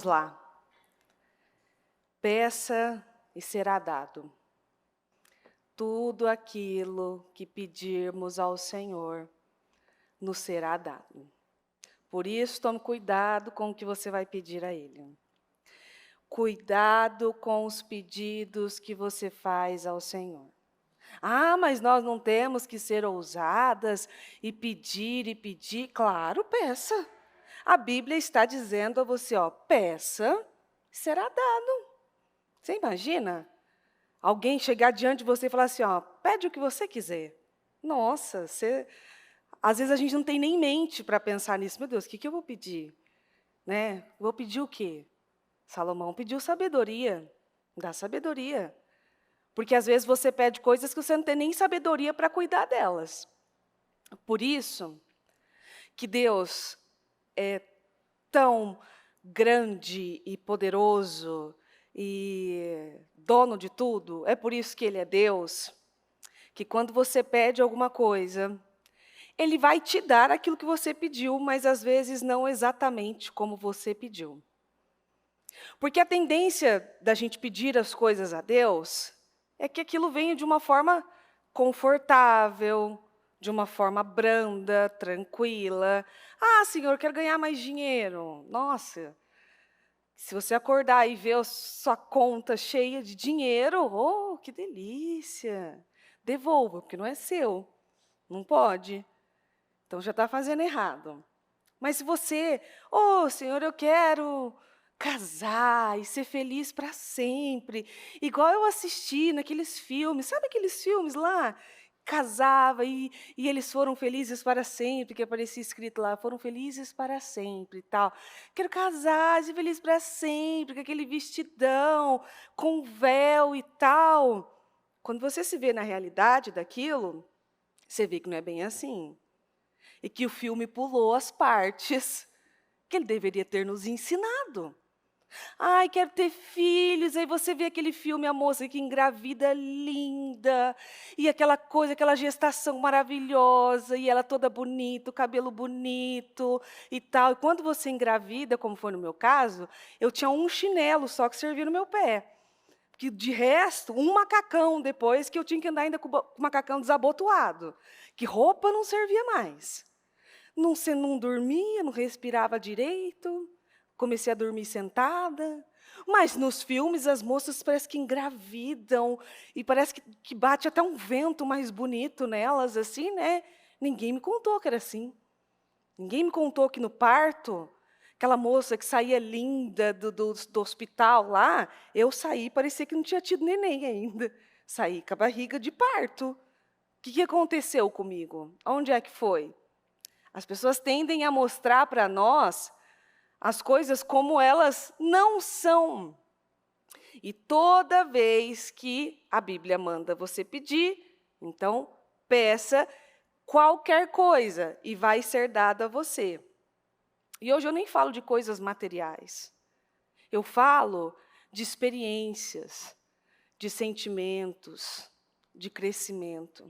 lá. Peça e será dado. Tudo aquilo que pedirmos ao Senhor nos será dado. Por isso, tome cuidado com o que você vai pedir a Ele. Cuidado com os pedidos que você faz ao Senhor. Ah, mas nós não temos que ser ousadas e pedir e pedir. Claro, peça. A Bíblia está dizendo a você, peça, será dado. Você imagina? Alguém chegar diante de você e falar assim, pede o que você quiser. Nossa, às vezes a gente não tem nem mente para pensar nisso. Meu Deus, o que eu vou pedir? Né? Vou pedir o quê? Salomão pediu sabedoria. Dá sabedoria. Porque às vezes você pede coisas que você não tem nem sabedoria para cuidar delas. Por isso que Deus é tão grande e poderoso e dono de tudo. É por isso que Ele é Deus, que quando você pede alguma coisa, Ele vai te dar aquilo que você pediu, mas às vezes não exatamente como você pediu. Porque a tendência da gente pedir as coisas a Deus é que aquilo venha de uma forma confortável, de uma forma branda, tranquila. Ah, Senhor, eu quero ganhar mais dinheiro. Nossa, se você acordar e ver a sua conta cheia de dinheiro, oh, que delícia. Devolva, porque não é seu. Não pode. Então já está fazendo errado. Mas se você, Senhor, eu quero casar e ser feliz para sempre, igual eu assisti naqueles filmes, sabe aqueles filmes lá? Casava e eles foram felizes para sempre, que aparecia escrito lá, foram felizes para sempre e tal. Quero casar, ser feliz para sempre, com aquele vestidão, com véu e tal. Quando você se vê na realidade daquilo, você vê que não é bem assim. E que o filme pulou as partes que ele deveria ter nos ensinado. Ai, quero ter filhos. Aí você vê aquele filme, a moça que engravida linda, e aquela coisa, aquela gestação maravilhosa, e ela toda bonita, o cabelo bonito e tal. E quando você engravida, como foi no meu caso, eu tinha um chinelo só que servia no meu pé. Que, de resto, um macacão depois, que eu tinha que andar ainda com o macacão desabotoado. Que roupa não servia mais. Você não dormia, não respirava direito. Comecei a dormir sentada. Mas nos filmes as moças parece que engravidam e parece que bate até um vento mais bonito nelas, assim, né? Ninguém me contou que era assim. Ninguém me contou que no parto, aquela moça que saía linda do hospital lá, eu saí, parecia que não tinha tido neném ainda. Saí com a barriga de parto. O que aconteceu comigo? Onde é que foi? As pessoas tendem a mostrar para nós as coisas como elas não são. E toda vez que a Bíblia manda você pedir, então peça qualquer coisa e vai ser dada a você. E hoje eu nem falo de coisas materiais. Eu falo de experiências, de sentimentos, de crescimento.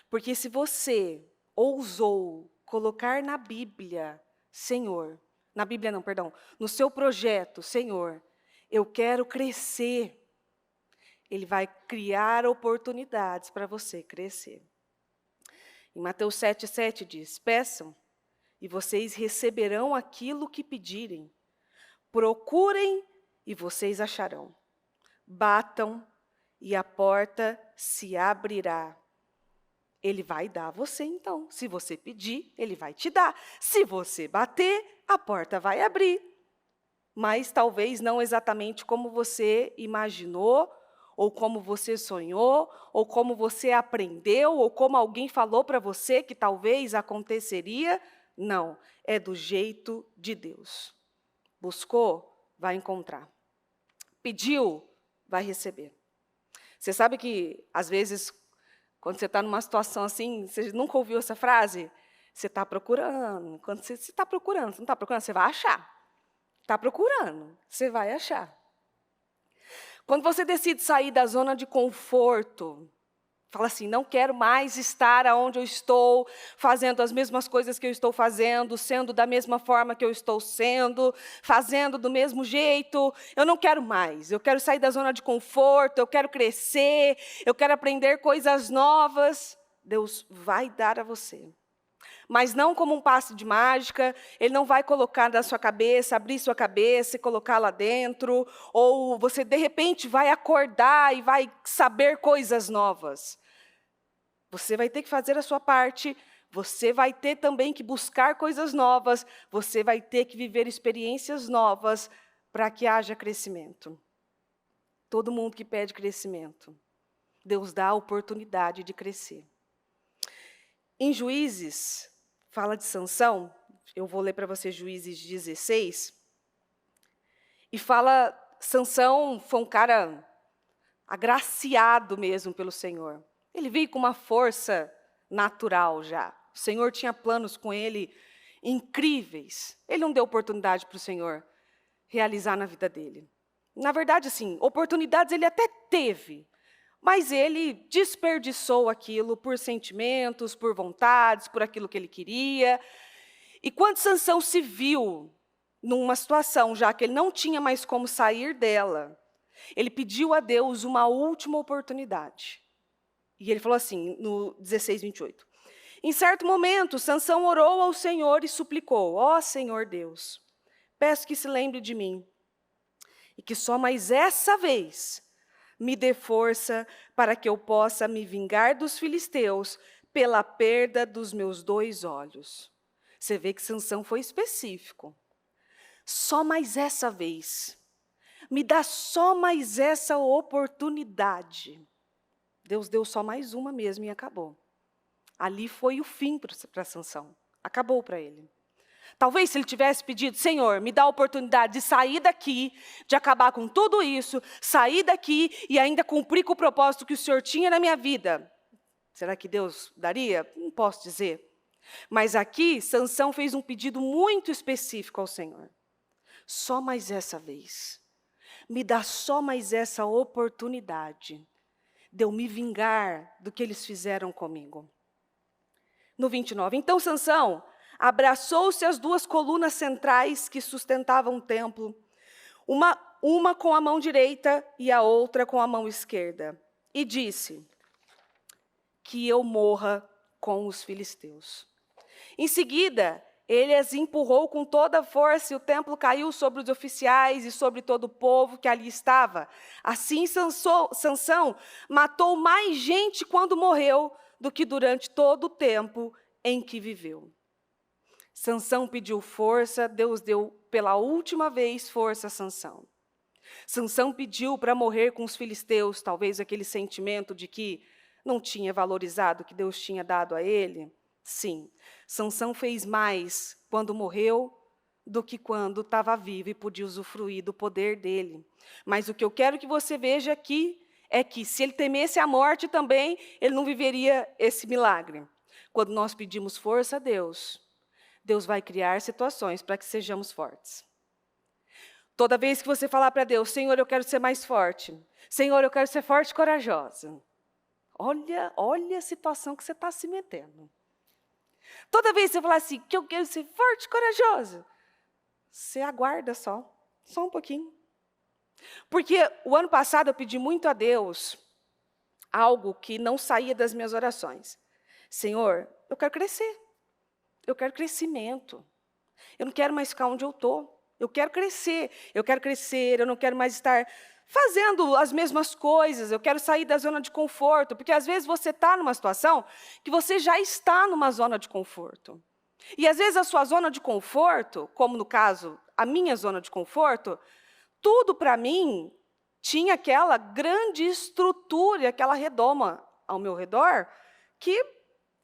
Porque se você ousou colocar na Bíblia, Senhor, na Bíblia não, perdão, no seu projeto, Senhor, eu quero crescer. Ele vai criar oportunidades para você crescer. Em Mateus 7,7 diz, peçam e vocês receberão aquilo que pedirem. Procurem e vocês acharão. Batam e a porta se abrirá. Ele vai dar a você, então. Se você pedir, ele vai te dar. Se você bater, a porta vai abrir. Mas talvez não exatamente como você imaginou, ou como você sonhou, ou como você aprendeu, ou como alguém falou para você que talvez aconteceria. Não, é do jeito de Deus. Buscou, vai encontrar. Pediu, vai receber. Você sabe que, às vezes, quando você está numa situação assim, você nunca ouviu essa frase? Você está procurando. Quando você está procurando, você não está procurando, você vai achar. Está procurando, você vai achar. Quando você decide sair da zona de conforto, Fala assim, não quero mais estar aonde eu estou, fazendo as mesmas coisas que eu estou fazendo, sendo da mesma forma que eu estou sendo, fazendo do mesmo jeito. Eu não quero mais, eu quero sair da zona de conforto, eu quero crescer, eu quero aprender coisas novas. Deus vai dar a você. Mas não como um passe de mágica, Ele não vai colocar na sua cabeça, abrir sua cabeça e colocar lá dentro, ou você de repente vai acordar e vai saber coisas novas. Você vai ter que fazer a sua parte, você vai ter também que buscar coisas novas, você vai ter que viver experiências novas para que haja crescimento. Todo mundo que pede crescimento, Deus dá a oportunidade de crescer. Em Juízes, fala de Sansão, eu vou ler para você Juízes 16, e fala, Sansão foi um cara agraciado mesmo pelo Senhor. Ele veio com uma força natural já. O Senhor tinha planos com ele incríveis. Ele não deu oportunidade para o Senhor realizar na vida dele. Na verdade, assim, oportunidades ele até teve, mas ele desperdiçou aquilo por sentimentos, por vontades, por aquilo que ele queria. E quando Sansão se viu numa situação, já que ele não tinha mais como sair dela, ele pediu a Deus uma última oportunidade. E ele falou assim, no 16, 28. Em certo momento, Sansão orou ao Senhor e suplicou, ó Senhor Deus, peço que se lembre de mim, e que só mais essa vez me dê força para que eu possa me vingar dos filisteus pela perda dos meus 2 olhos. Você vê que Sansão foi específico. Só mais essa vez. Me dá só mais essa oportunidade. Deus deu só mais uma mesmo e acabou. Ali foi o fim para Sansão. Acabou para ele. Talvez se ele tivesse pedido, Senhor, me dá a oportunidade de sair daqui, de acabar com tudo isso, sair daqui e ainda cumprir com o propósito que o Senhor tinha na minha vida. Será que Deus daria? Não posso dizer. Mas aqui, Sansão fez um pedido muito específico ao Senhor. Só mais essa vez. Me dá só mais essa oportunidade de eu me vingar do que eles fizeram comigo. No 29, então Sansão abraçou-se às 2 colunas centrais que sustentavam o templo, uma com a mão direita e a outra com a mão esquerda, e disse, que eu morra com os filisteus. Em seguida, ele as empurrou com toda a força e o templo caiu sobre os oficiais e sobre todo o povo que ali estava. Assim, Sansão matou mais gente quando morreu do que durante todo o tempo em que viveu. Sansão pediu força, Deus deu pela última vez força a Sansão. Sansão pediu para morrer com os filisteus, talvez aquele sentimento de que não tinha valorizado o que Deus tinha dado a ele. Sim, Sansão fez mais quando morreu do que quando estava vivo e podia usufruir do poder dele. Mas o que eu quero que você veja aqui é que se ele temesse a morte também, ele não viveria esse milagre. Quando nós pedimos força a Deus, Deus vai criar situações para que sejamos fortes. Toda vez que você falar para Deus, Senhor, eu quero ser mais forte. Senhor, eu quero ser forte e corajosa. Olha a situação que você está se metendo. Toda vez que você falar assim, que eu quero ser forte e corajosa, você aguarda só um pouquinho. Porque o ano passado eu pedi muito a Deus algo que não saía das minhas orações. Senhor, eu quero crescer. Eu quero crescimento. Eu não quero mais ficar onde eu estou. Eu quero crescer, eu não quero mais estar fazendo as mesmas coisas, eu quero sair da zona de conforto, porque às vezes você está numa situação que você já está numa zona de conforto. E às vezes a sua zona de conforto, como no caso, a minha zona de conforto, tudo para mim tinha aquela grande estrutura, aquela redoma ao meu redor, que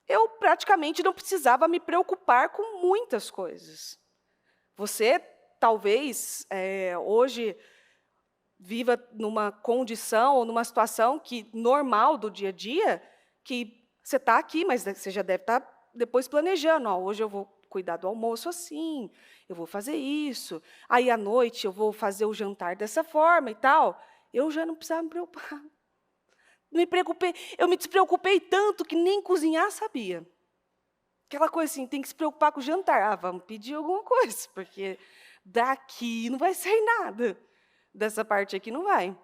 eu praticamente não precisava me preocupar com muitas coisas. Você talvez hoje viva numa condição ou numa situação que normal do dia a dia, que você está aqui, mas você já deve estar depois planejando. Hoje eu vou cuidar do almoço assim, eu vou fazer isso, aí à noite eu vou fazer o jantar dessa forma e tal. Eu já não precisava me preocupar. eu me despreocupei tanto que nem cozinhar sabia. Aquela coisa assim, tem que se preocupar com o jantar. Ah, vamos pedir alguma coisa, porque daqui não vai sair nada. Dessa parte aqui não vai.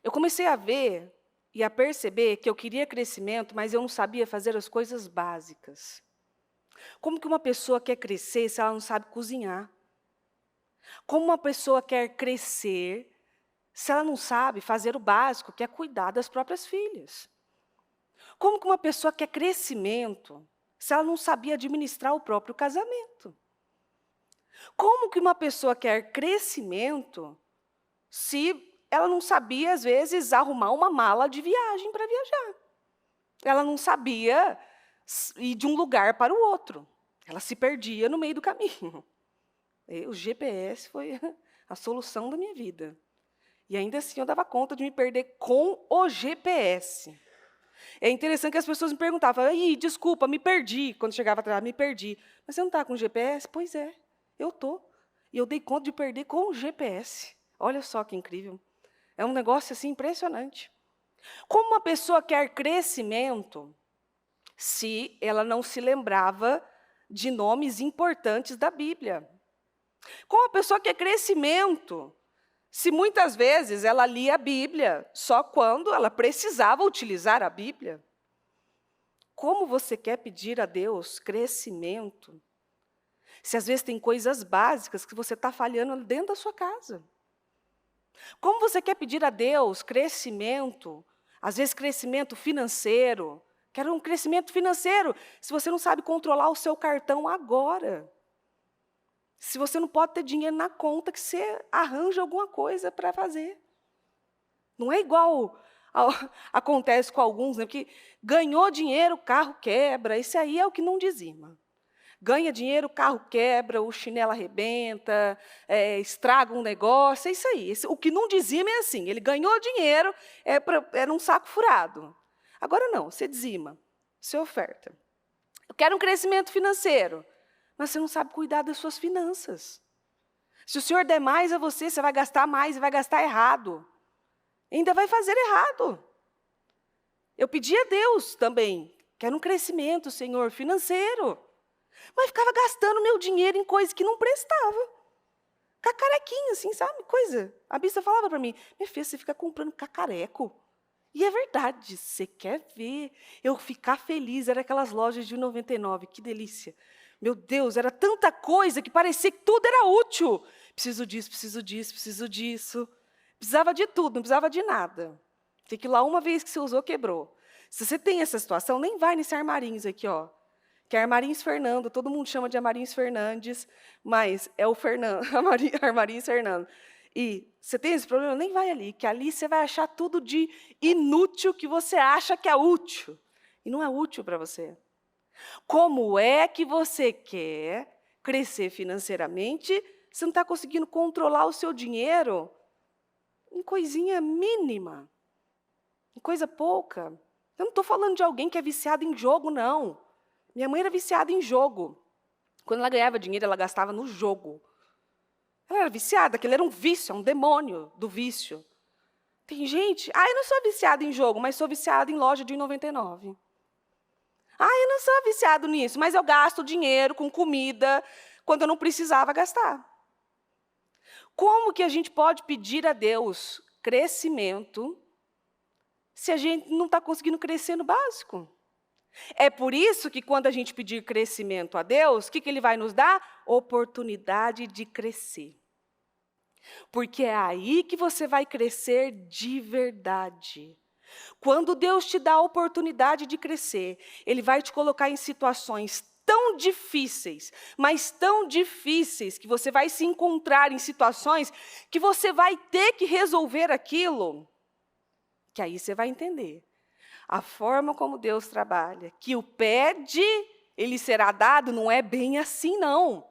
Eu comecei a ver e a perceber que eu queria crescimento, mas eu não sabia fazer as coisas básicas. Como que uma pessoa quer crescer se ela não sabe cozinhar? Como uma pessoa quer crescer se ela não sabe fazer o básico, que é cuidar das próprias filhas? Como que uma pessoa quer crescimento se ela não sabia administrar o próprio casamento? Como que uma pessoa quer crescimento se ela não sabia, às vezes, arrumar uma mala de viagem para viajar? Ela não sabia ir de um lugar para o outro. Ela se perdia no meio do caminho. E o GPS foi a solução da minha vida. E ainda assim eu dava conta de me perder com o GPS. É interessante que as pessoas me perguntavam, "Ih, desculpa, me perdi." Quando chegava atrás, me perdi. Mas você não está com GPS? Pois é, eu estou. E eu dei conta de perder com o GPS. Olha só que incrível. É um negócio assim impressionante. Como uma pessoa quer crescimento se ela não se lembrava de nomes importantes da Bíblia? Como uma pessoa quer crescimento se muitas vezes ela lia a Bíblia só quando ela precisava utilizar a Bíblia? Como você quer pedir a Deus crescimento se às vezes tem coisas básicas que você está falhando dentro da sua casa? Como você quer pedir a Deus crescimento, às vezes crescimento financeiro? Quero um crescimento financeiro se você não sabe controlar o seu cartão agora. Se você não pode ter dinheiro na conta, que você arranja alguma coisa para fazer. Não é igual acontece com alguns, né? Porque ganhou dinheiro, o carro quebra. Isso aí é o que não dizima. Ganha dinheiro, o carro quebra, o chinelo arrebenta, estraga um negócio, é isso aí. O que não dizima é assim, ele ganhou dinheiro, é num saco furado. Agora não, você dizima, você oferta. Eu quero um crescimento financeiro, mas você não sabe cuidar das suas finanças. Se o Senhor der mais a você, você vai gastar mais e vai gastar errado. Ainda vai fazer errado. Eu pedi a Deus também, quero um crescimento, Senhor, financeiro. Mas ficava gastando meu dinheiro em coisas que não prestava. Cacarequinho, assim, sabe? Coisa. A bispa falava para mim, minha filha, você fica comprando cacareco. E é verdade, você quer ver eu ficar feliz. Era aquelas lojas de 99, que delícia. Meu Deus, era tanta coisa que parecia que tudo era útil. Preciso disso, preciso disso, preciso disso. Precisava de tudo, não precisava de nada. Tem que ir lá uma vez que você usou, quebrou. Se você tem essa situação, nem vai nesse armarinhos aqui, ó. Que é Armarinhos Fernando, todo mundo chama de Armarinhos Fernandes, mas é o Fernando, Armarinhos Fernando. E você tem esse problema? Nem vai ali, que ali você vai achar tudo de inútil que você acha que é útil. E não é útil para você. Como é que você quer crescer financeiramente se não está conseguindo controlar o seu dinheiro em coisinha mínima, em coisa pouca? Eu não estou falando de alguém que é viciado em jogo, não. Minha mãe era viciada em jogo. Quando ela ganhava dinheiro, ela gastava no jogo. Ela era viciada, aquele era um vício, é um demônio do vício. Tem gente, eu não sou viciada em jogo, mas sou viciada em loja de 99. Eu não sou viciado nisso, mas eu gasto dinheiro com comida quando eu não precisava gastar. Como que a gente pode pedir a Deus crescimento se a gente não está conseguindo crescer no básico? É por isso que, quando a gente pedir crescimento a Deus, o que Ele vai nos dar? Oportunidade de crescer. Porque é aí que você vai crescer de verdade. Quando Deus te dá a oportunidade de crescer, Ele vai te colocar em situações tão difíceis, mas tão difíceis, que você vai se encontrar em situações que você vai ter que resolver aquilo, que aí você vai entender. A forma como Deus trabalha, que o pede, ele será dado, não é bem assim, não.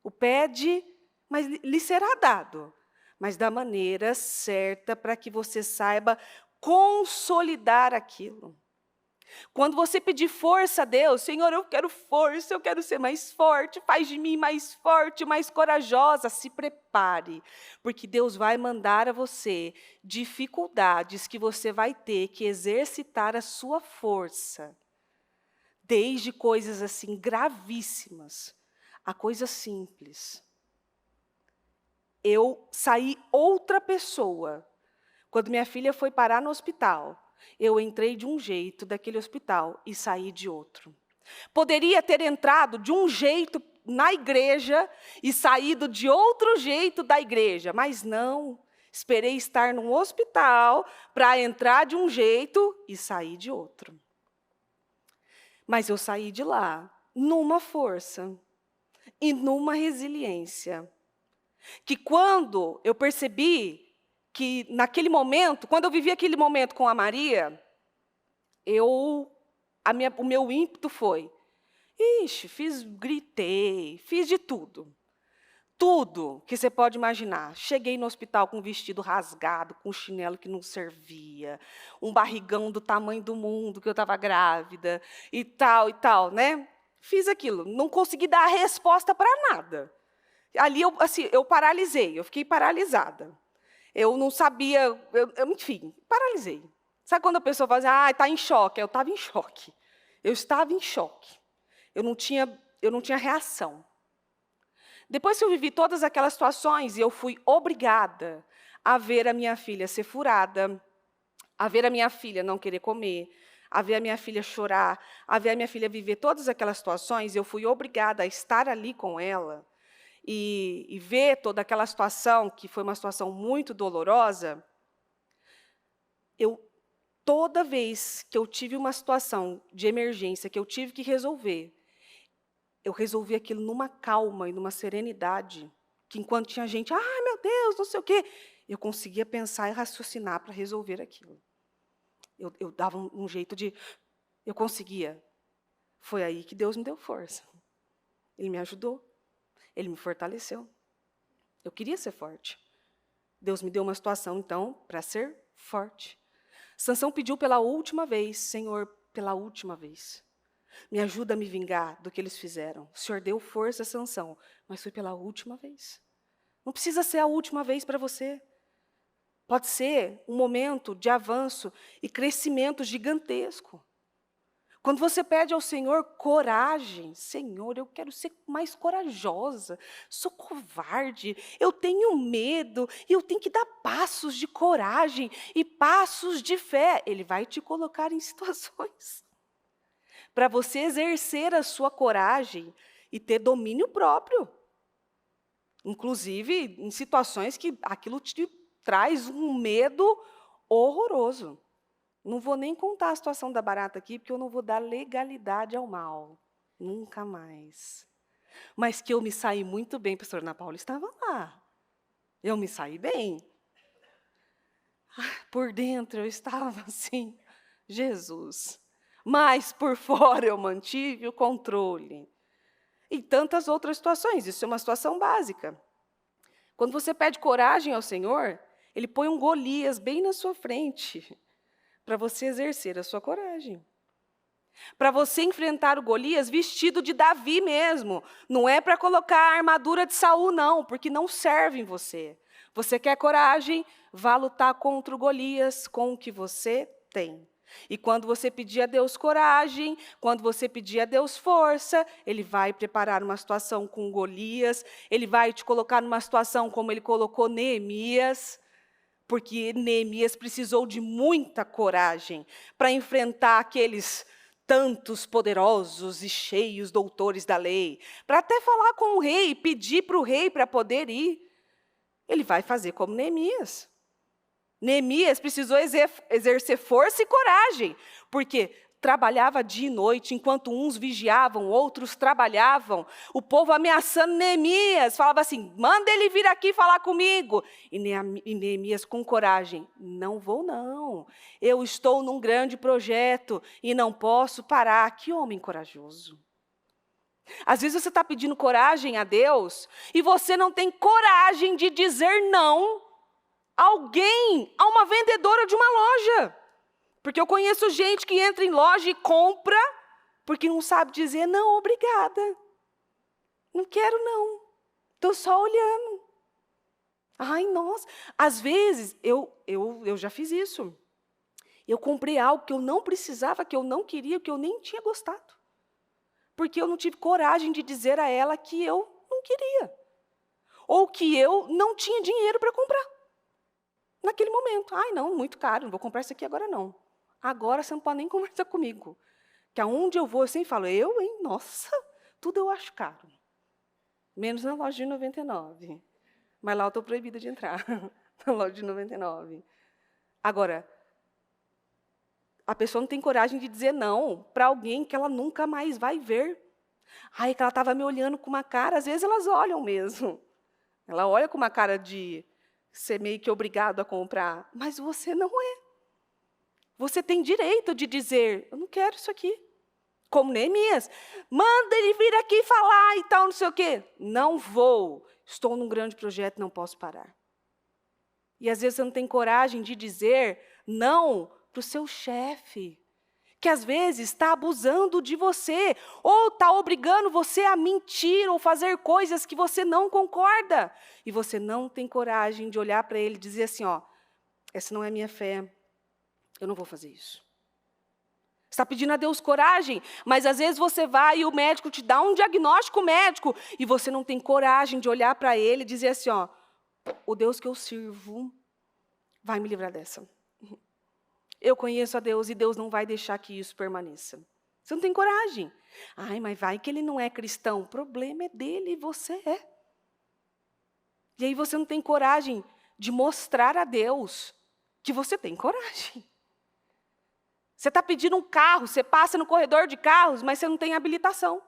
O pede, mas lhe será dado. Mas da maneira certa, para que você saiba consolidar aquilo. Quando você pedir força a Deus, Senhor, eu quero força, eu quero ser mais forte, faz de mim mais forte, mais corajosa, se prepare, porque Deus vai mandar a você dificuldades que você vai ter que exercitar a sua força, desde coisas assim gravíssimas a coisas simples. Eu saí outra pessoa. Quando minha filha foi parar no hospital, eu entrei de um jeito daquele hospital e saí de outro. Poderia ter entrado de um jeito na igreja e saído de outro jeito da igreja, mas não. Esperei estar num hospital para entrar de um jeito e sair de outro. Mas eu saí de lá numa força e numa resiliência, que quando eu percebi que naquele momento, quando eu vivi aquele momento com a Maria, o meu ímpeto foi, gritei, fiz de tudo. Tudo que você pode imaginar. Cheguei no hospital com um vestido rasgado, com um chinelo que não servia, um barrigão do tamanho do mundo, que eu estava grávida, e tal, né? Fiz aquilo, não consegui dar a resposta para nada. Ali, eu paralisei, eu fiquei paralisada. Eu não sabia, enfim, paralisei. Sabe quando a pessoa fala assim, está em choque? Eu estava em choque. Eu estava em choque. Eu não tinha reação. Depois que eu vivi todas aquelas situações, eu fui obrigada a ver a minha filha ser furada, a ver a minha filha não querer comer, a ver a minha filha chorar, a ver a minha filha viver todas aquelas situações, eu fui obrigada a estar ali com ela e ver toda aquela situação, que foi uma situação muito dolorosa. Toda vez que eu tive uma situação de emergência, que eu tive que resolver, eu resolvi aquilo numa calma e numa serenidade, que enquanto tinha gente, ai, meu Deus, não sei o quê, eu conseguia pensar e raciocinar para resolver aquilo. Eu dava um jeito de... Eu conseguia. Foi aí que Deus me deu força. Ele me ajudou. Ele me fortaleceu. Eu queria ser forte. Deus me deu uma situação, então, para ser forte. Sansão pediu pela última vez, Senhor, pela última vez, me ajuda a me vingar do que eles fizeram. O Senhor deu força a Sansão, mas foi pela última vez. Não precisa ser a última vez para você. Pode ser um momento de avanço e crescimento gigantesco. Quando você pede ao Senhor coragem, Senhor, eu quero ser mais corajosa, sou covarde, eu tenho medo, e eu tenho que dar passos de coragem e passos de fé. Ele vai te colocar em situações para você exercer a sua coragem e ter domínio próprio. Inclusive, em situações que aquilo te traz um medo horroroso. Não vou nem contar a situação da barata aqui, porque eu não vou dar legalidade ao mal. Nunca mais. Mas que eu me saí muito bem, a pastora Ana Paula estava lá. Eu me saí bem. Por dentro eu estava assim, Jesus. Mas por fora eu mantive o controle. E tantas outras situações, isso é uma situação básica. Quando você pede coragem ao Senhor, Ele põe um Golias bem na sua frente, para você exercer a sua coragem. Para você enfrentar o Golias vestido de Davi mesmo. Não é para colocar a armadura de Saul, não, porque não serve em você. Você quer coragem, vá lutar contra o Golias com o que você tem. E quando você pedir a Deus coragem, quando você pedir a Deus força, Ele vai preparar uma situação com Golias, Ele vai te colocar numa situação como Ele colocou Neemias, porque Neemias precisou de muita coragem para enfrentar aqueles tantos poderosos e cheios doutores da lei, para até falar com o rei, pedir para o rei para poder ir. Ele vai fazer como Neemias. Neemias precisou exercer força e coragem, porque trabalhava dia e noite, enquanto uns vigiavam, outros trabalhavam. O povo ameaçando Neemias, falava assim, manda ele vir aqui falar comigo. E Neemias com coragem, não vou não, eu estou num grande projeto e não posso parar. Que homem corajoso. Às vezes você está pedindo coragem a Deus e você não tem coragem de dizer não a uma vendedora de uma loja. Porque eu conheço gente que entra em loja e compra porque não sabe dizer, não, obrigada. Não quero, não. Estou só olhando. Ai, nossa. Às vezes, eu já fiz isso. Eu comprei algo que eu não precisava, que eu não queria, que eu nem tinha gostado. Porque eu não tive coragem de dizer a ela que eu não queria. Ou que eu não tinha dinheiro para comprar. Naquele momento. Ai, não, muito caro, não vou comprar isso aqui agora, não. Agora você não pode nem conversar comigo. Que aonde eu vou, eu sempre falo, eu, hein? Nossa, tudo eu acho caro. Menos na loja de 99. Mas lá eu estou proibida de entrar. Na loja de 99. Agora, a pessoa não tem coragem de dizer não para alguém que ela nunca mais vai ver. Ai, que ela estava me olhando com uma cara, às vezes elas olham mesmo. Ela olha com uma cara de ser meio que obrigado a comprar, mas você não é. Você tem direito de dizer, eu não quero isso aqui. Como Neemias, manda ele vir aqui falar e tal, não sei o quê. Não vou, estou num grande projeto, não posso parar. E às vezes você não tem coragem de dizer não para o seu chefe, que às vezes está abusando de você, ou está obrigando você a mentir ou fazer coisas que você não concorda. E você não tem coragem de olhar para ele e dizer assim, ó, essa não é a minha fé, eu não vou fazer isso. Você está pedindo a Deus coragem, mas às vezes você vai e o médico te dá um diagnóstico médico e você não tem coragem de olhar para ele e dizer assim, ó, o Deus que eu sirvo vai me livrar dessa. Eu conheço a Deus e Deus não vai deixar que isso permaneça. Você não tem coragem. Ai, mas vai que ele não é cristão. O problema é dele e você é. E aí você não tem coragem de mostrar a Deus que você tem coragem. Você está pedindo um carro, você passa no corredor de carros, mas você não tem habilitação.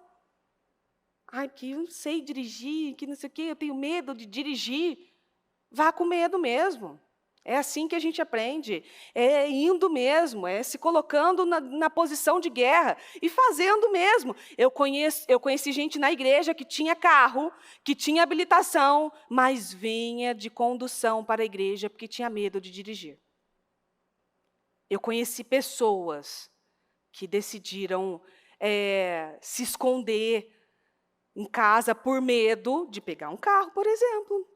Ai, que eu não sei dirigir, que não sei o quê, eu tenho medo de dirigir. Vá com medo mesmo. É assim que a gente aprende, é indo mesmo, é se colocando na posição de guerra e fazendo mesmo. Eu conheci gente na igreja que tinha carro, que tinha habilitação, mas vinha de condução para a igreja porque tinha medo de dirigir. Eu conheci pessoas que decidiram se esconder em casa por medo de pegar um carro, por exemplo.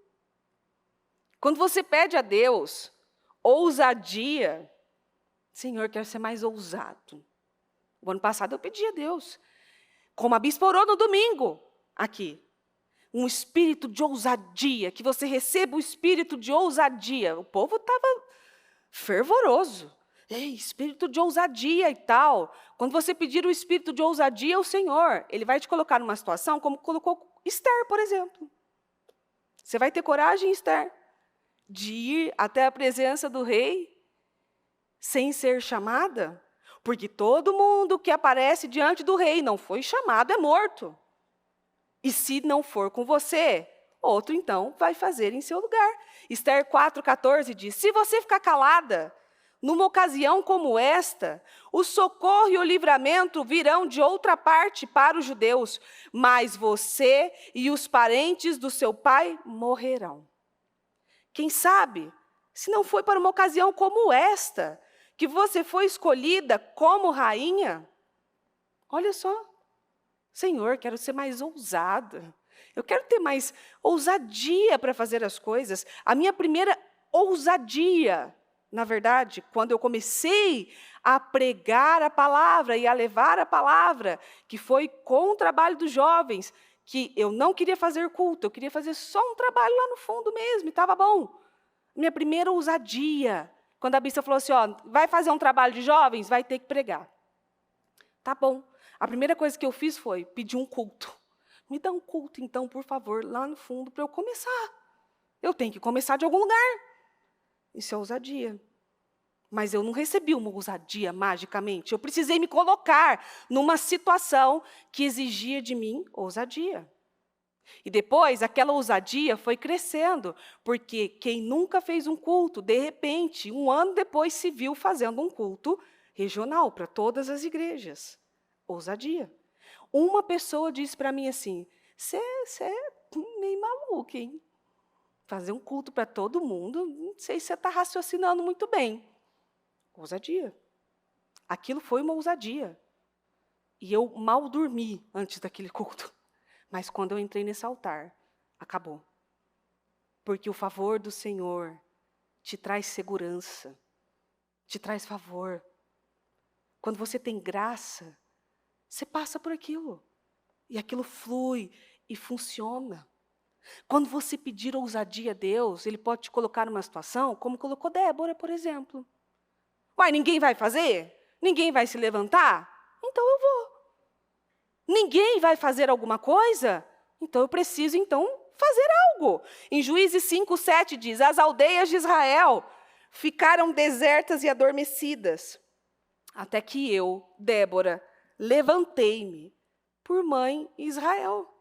Quando você pede a Deus ousadia, Senhor, quero ser mais ousado. O ano passado eu pedi a Deus, como a bispa orou no domingo, aqui, um espírito de ousadia, que você receba o espírito de ousadia. O povo estava fervoroso. Ei, espírito de ousadia e tal. Quando você pedir o espírito de ousadia ao Senhor, Ele vai te colocar numa situação como colocou Esther, por exemplo. Você vai ter coragem, Esther, de ir até a presença do rei sem ser chamada? Porque todo mundo que aparece diante do rei não foi chamado, é morto. E se não for com você, outro então vai fazer em seu lugar. Esther 4,14 diz, se você ficar calada, numa ocasião como esta, o socorro e o livramento virão de outra parte para os judeus, mas você e os parentes do seu pai morrerão. Quem sabe, se não foi para uma ocasião como esta, que você foi escolhida como rainha? Olha só, Senhor, quero ser mais ousada. Eu quero ter mais ousadia para fazer as coisas. A minha primeira ousadia, na verdade, quando eu comecei a pregar a palavra e a levar a palavra, que foi com o trabalho dos jovens, que eu não queria fazer culto, eu queria fazer só um trabalho lá no fundo mesmo, e estava bom. Minha primeira ousadia, quando a bispa falou assim, ó, vai fazer um trabalho de jovens, vai ter que pregar. Tá bom. A primeira coisa que eu fiz foi pedir um culto. Me dá um culto, então, por favor, lá no fundo, para eu começar. Eu tenho que começar de algum lugar. Isso é ousadia. Mas eu não recebi uma ousadia magicamente. Eu precisei me colocar numa situação que exigia de mim ousadia. E depois, aquela ousadia foi crescendo, porque quem nunca fez um culto, de repente, um ano depois, se viu fazendo um culto regional para todas as igrejas. Ousadia. Uma pessoa disse para mim assim, você é meio maluca, hein? Fazer um culto para todo mundo, não sei se você está raciocinando muito bem. Ousadia. Aquilo foi uma ousadia. E eu mal dormi antes daquele culto. Mas quando eu entrei nesse altar, acabou. Porque o favor do Senhor te traz segurança, te traz favor. Quando você tem graça, você passa por aquilo. E aquilo flui e funciona. Quando você pedir ousadia a Deus, Ele pode te colocar numa situação, como colocou Débora, por exemplo. Uai, ninguém vai fazer? Ninguém vai se levantar? Então eu vou. Ninguém vai fazer alguma coisa? Então eu preciso, fazer algo. Em Juízes 5:7 diz, as aldeias de Israel ficaram desertas e adormecidas, até que eu, Débora, levantei-me por mãe Israel.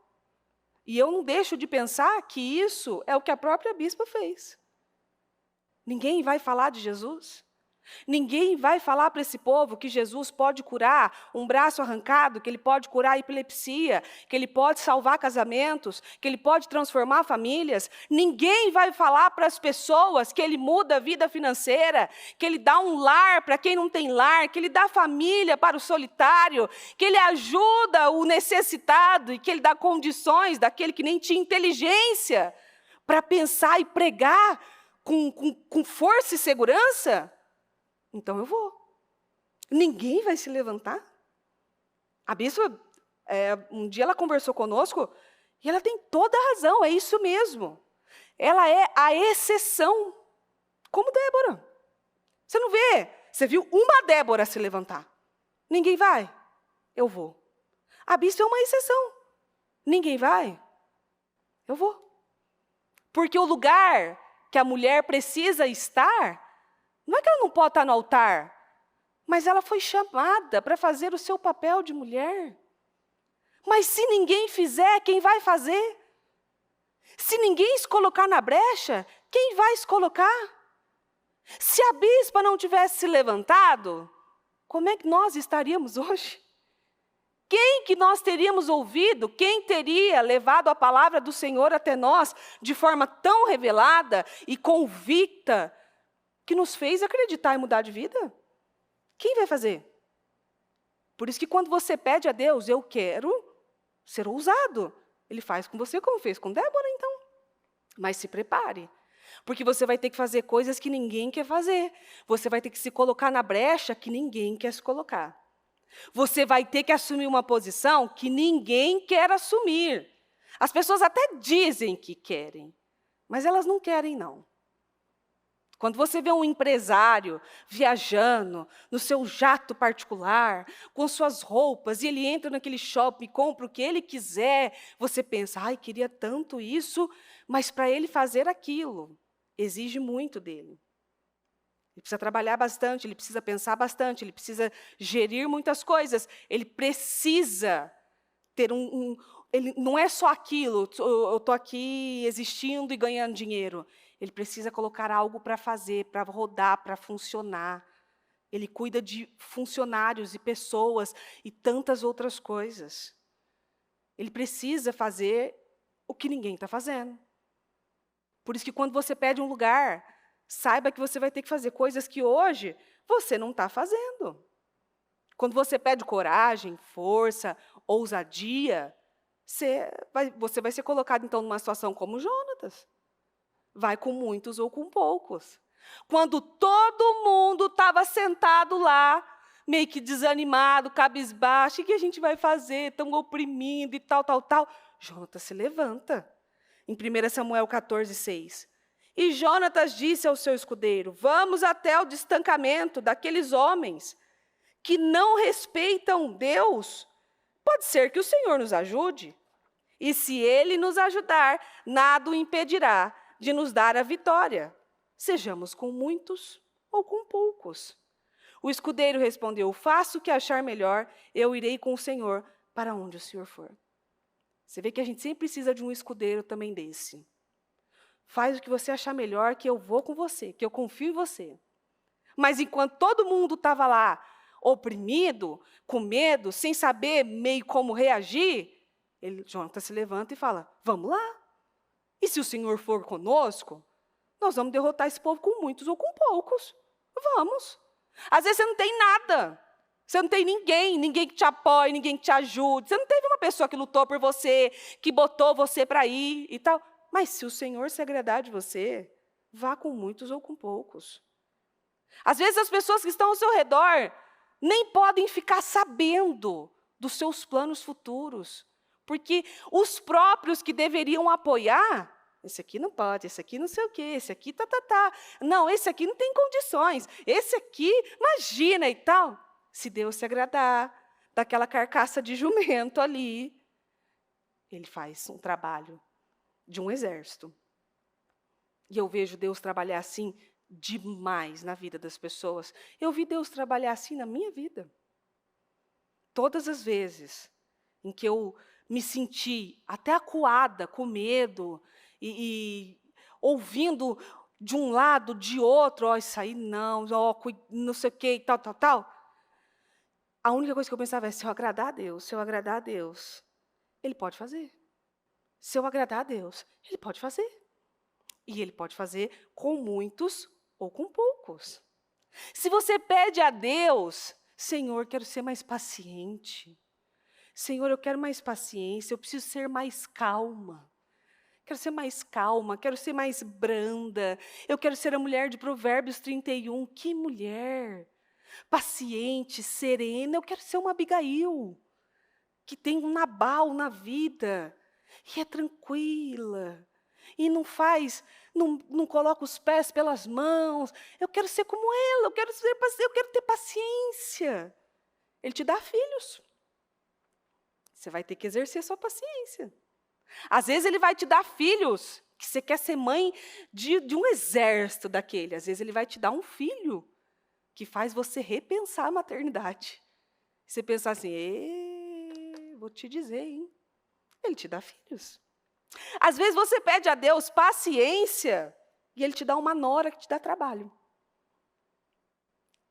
E eu não deixo de pensar que isso é o que a própria bispa fez. Ninguém vai falar de Jesus? Ninguém vai falar para esse povo que Jesus pode curar um braço arrancado, que Ele pode curar a epilepsia, que Ele pode salvar casamentos, que Ele pode transformar famílias? Ninguém vai falar para as pessoas que Ele muda a vida financeira, que Ele dá um lar para quem não tem lar, que Ele dá família para o solitário, que Ele ajuda o necessitado e que Ele dá condições daquele que nem tinha inteligência para pensar e pregar com força e segurança? Então eu vou. Ninguém vai se levantar. A bispa, um dia ela conversou conosco e ela tem toda a razão, é isso mesmo. Ela é a exceção, como Débora. Você não vê? Você viu uma Débora se levantar. Ninguém vai? Eu vou. A bispa é uma exceção. Ninguém vai? Eu vou. Porque o lugar que a mulher precisa estar, não é que ela não pode estar no altar, mas ela foi chamada para fazer o seu papel de mulher. Mas se ninguém fizer, quem vai fazer? Se ninguém se colocar na brecha, quem vai se colocar? Se a bispa não tivesse se levantado, como é que nós estaríamos hoje? Quem que nós teríamos ouvido? Quem teria levado a palavra do Senhor até nós de forma tão revelada e convicta, que nos fez acreditar e mudar de vida? Quem vai fazer? Por isso que quando você pede a Deus, eu quero ser ousado, Ele faz com você como fez com Débora, então. Mas se prepare, porque você vai ter que fazer coisas que ninguém quer fazer. Você vai ter que se colocar na brecha que ninguém quer se colocar. Você vai ter que assumir uma posição que ninguém quer assumir. As pessoas até dizem que querem, mas elas não querem, não. Quando você vê um empresário viajando no seu jato particular, com suas roupas, e ele entra naquele shopping e compra o que ele quiser, você pensa, ai, queria tanto isso, mas para ele fazer aquilo, exige muito dele. Ele precisa trabalhar bastante, ele precisa pensar bastante, ele precisa gerir muitas coisas, ele precisa ter ele não é só aquilo, eu estou aqui existindo e ganhando dinheiro. Ele precisa colocar algo para fazer, para rodar, para funcionar. Ele cuida de funcionários e pessoas e tantas outras coisas. Ele precisa fazer o que ninguém está fazendo. Por isso que quando você pede um lugar, saiba que você vai ter que fazer coisas que hoje você não está fazendo. Quando você pede coragem, força, ousadia, você vai ser colocado, então, numa situação como Jonatas. Vai com muitos ou com poucos. Quando todo mundo estava sentado lá, meio que desanimado, cabisbaixo, o que a gente vai fazer? Estão oprimindo e tal. Jonatas se levanta. Em 1 Samuel 14:6. E Jonatas disse ao seu escudeiro, vamos até o destancamento daqueles homens que não respeitam Deus. Pode ser que o Senhor nos ajude. E se Ele nos ajudar, nada o impedirá de nos dar a vitória. Sejamos com muitos ou com poucos. O escudeiro respondeu, faça o que achar melhor, eu irei com o Senhor para onde o Senhor for. Você vê que a gente sempre precisa de um escudeiro também desse. Faz o que você achar melhor, que eu vou com você, que eu confio em você. Mas enquanto todo mundo estava lá, oprimido, com medo, sem saber meio como reagir, Jonatas se levanta e fala, vamos lá. E se o Senhor for conosco, nós vamos derrotar esse povo com muitos ou com poucos. Vamos. Às vezes você não tem nada. Você não tem ninguém que te apoie, ninguém que te ajude. Você não teve uma pessoa que lutou por você, que botou você para ir e tal. Mas se o Senhor se agradar de você, vá com muitos ou com poucos. Às vezes as pessoas que estão ao seu redor nem podem ficar sabendo dos seus planos futuros, porque os próprios que deveriam apoiar, esse aqui não pode, esse aqui não sei o quê, esse aqui tá. Não, esse aqui não tem condições, esse aqui, imagina e tal. Se Deus se agradar daquela carcaça de jumento ali, ele faz um trabalho de um exército. E eu vejo Deus trabalhar assim demais na vida das pessoas. Eu vi Deus trabalhar assim na minha vida. Todas as vezes em que eu me senti até acuada, com medo, e ouvindo de um lado, de outro, ó, isso aí não, ó, não sei o quê, tal. A única coisa que eu pensava é, se eu agradar a Deus, Ele pode fazer. Se eu agradar a Deus, Ele pode fazer. E Ele pode fazer com muitos ou com poucos. Se você pede a Deus, Senhor, quero ser mais paciente. Senhor, eu quero mais paciência, eu preciso ser mais calma. Quero ser mais calma, quero ser mais branda. Eu quero ser a mulher de Provérbios 31. Que mulher! Paciente, serena. Eu quero ser uma Abigail, que tem um Nabal na vida, e é tranquila, e não coloca os pés pelas mãos. Eu quero ser como ela, eu quero ter paciência. Ele te dá filhos. Você vai ter que exercer sua paciência. Às vezes ele vai te dar filhos, que você quer ser mãe de um exército daquele. Às vezes ele vai te dar um filho, que faz você repensar a maternidade. Você pensar assim, vou te dizer, hein? Ele te dá filhos. Às vezes você pede a Deus paciência, e Ele te dá uma nora que te dá trabalho.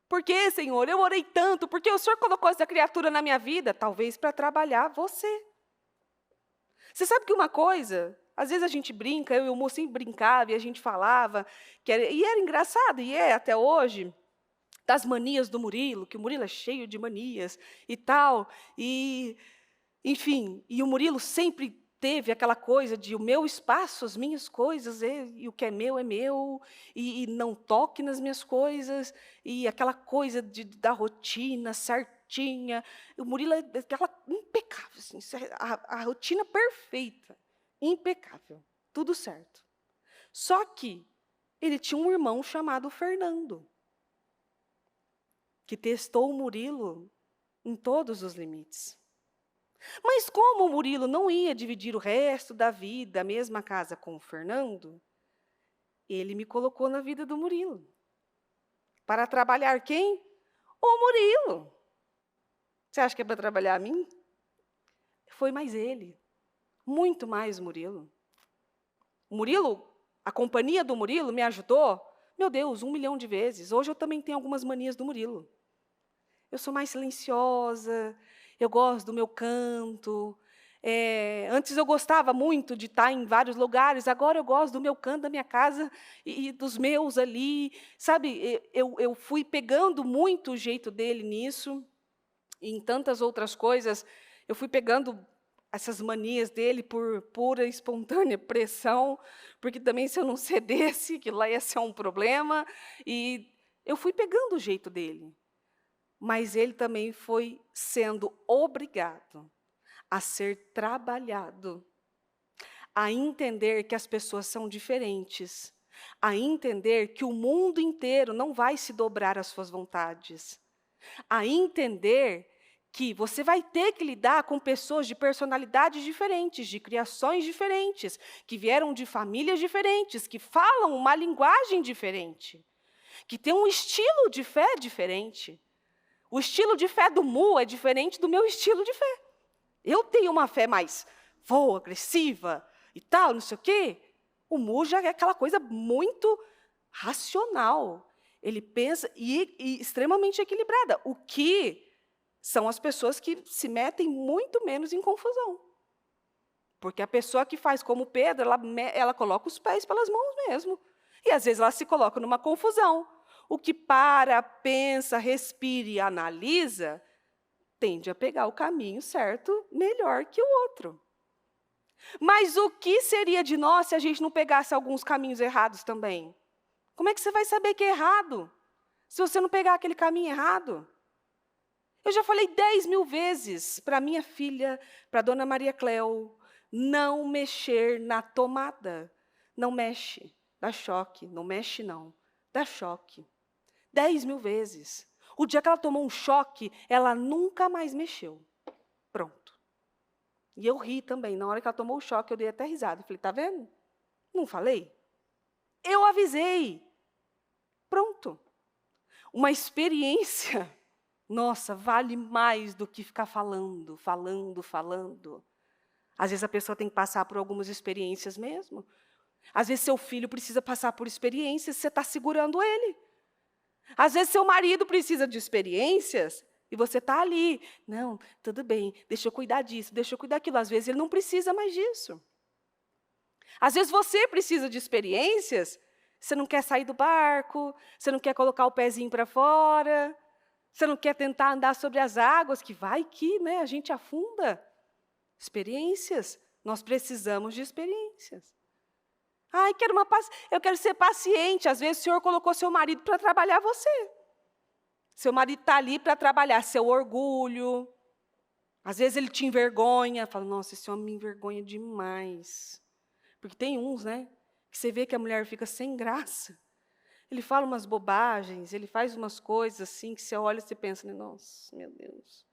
Por que, Senhor? Eu orei tanto, porque o Senhor colocou essa criatura na minha vida? Talvez para trabalhar você. Você sabe que uma coisa, às vezes a gente brinca, eu e o moço sempre brincava, e a gente falava, e era engraçado, e é até hoje, das manias do Murilo, que o Murilo é cheio de manias e tal, e, enfim, e o Murilo sempre teve aquela coisa de o meu espaço, as minhas coisas, e o que é meu, e não toque nas minhas coisas, e aquela coisa da rotina certinha. O Murilo é aquela impecável, assim, a rotina perfeita, impecável, tudo certo. Só que ele tinha um irmão chamado Fernando, que testou o Murilo em todos os limites. Mas como o Murilo não ia dividir o resto da vida, a mesma casa com o Fernando, ele me colocou na vida do Murilo. Para trabalhar quem? O Murilo. Você acha que é para trabalhar a mim? Foi mais ele. Muito mais o Murilo. O Murilo, a companhia do Murilo me ajudou, meu Deus, 1 milhão de vezes. Hoje eu também tenho algumas manias do Murilo. Eu sou mais silenciosa, eu gosto do meu canto. Antes eu gostava muito de estar em vários lugares, agora eu gosto do meu canto, da minha casa e dos meus ali. Sabe, eu fui pegando muito o jeito dele nisso, e em tantas outras coisas, eu fui pegando essas manias dele por pura e espontânea pressão, porque também se eu não cedesse, que lá ia ser um problema, e eu fui pegando o jeito dele. Mas ele também foi sendo obrigado a ser trabalhado, a entender que as pessoas são diferentes, a entender que o mundo inteiro não vai se dobrar às suas vontades, a entender que você vai ter que lidar com pessoas de personalidades diferentes, de criações diferentes, que vieram de famílias diferentes, que falam uma linguagem diferente, que têm um estilo de fé diferente. O estilo de fé do Mu é diferente do meu estilo de fé. Eu tenho uma fé mais agressiva e tal, não sei o quê. O Mu já é aquela coisa muito racional. Ele pensa e extremamente equilibrada. O que são as pessoas que se metem muito menos em confusão. Porque a pessoa que faz como Pedro, ela coloca os pés pelas mãos mesmo. E às vezes ela se coloca numa confusão. O que para, pensa, respira e analisa, tende a pegar o caminho certo melhor que o outro. Mas o que seria de nós se a gente não pegasse alguns caminhos errados também? Como é que você vai saber que é errado, se você não pegar aquele caminho errado? Eu já falei 10.000 vezes para minha filha, para a dona Maria Cleo, não mexer na tomada. Não mexe, dá choque. Não mexe, não, dá choque. 10.000 vezes. O dia que ela tomou um choque, ela nunca mais mexeu. Pronto. E eu ri também. Na hora que ela tomou o choque, eu dei até risada. Eu falei, tá vendo? Não falei? Eu avisei. Pronto. Uma experiência, nossa, vale mais do que ficar falando. Às vezes a pessoa tem que passar por algumas experiências mesmo. Às vezes seu filho precisa passar por experiências, você está segurando ele. Às vezes seu marido precisa de experiências e você está ali. Não, tudo bem, deixa eu cuidar disso, deixa eu cuidar daquilo. Às vezes ele não precisa mais disso. Às vezes você precisa de experiências, você não quer sair do barco, você não quer colocar o pezinho para fora, você não quer tentar andar sobre as águas, que vai que, né, a gente afunda. Experiências, nós precisamos de experiências. Ai, eu quero ser paciente. Às vezes o Senhor colocou seu marido para trabalhar você. Seu marido está ali para trabalhar seu orgulho. Às vezes ele te envergonha. Fala, nossa, esse homem me envergonha demais. Porque tem uns, né, que você vê que a mulher fica sem graça. Ele fala umas bobagens, ele faz umas coisas assim, que você olha e você pensa, nossa, meu Deus.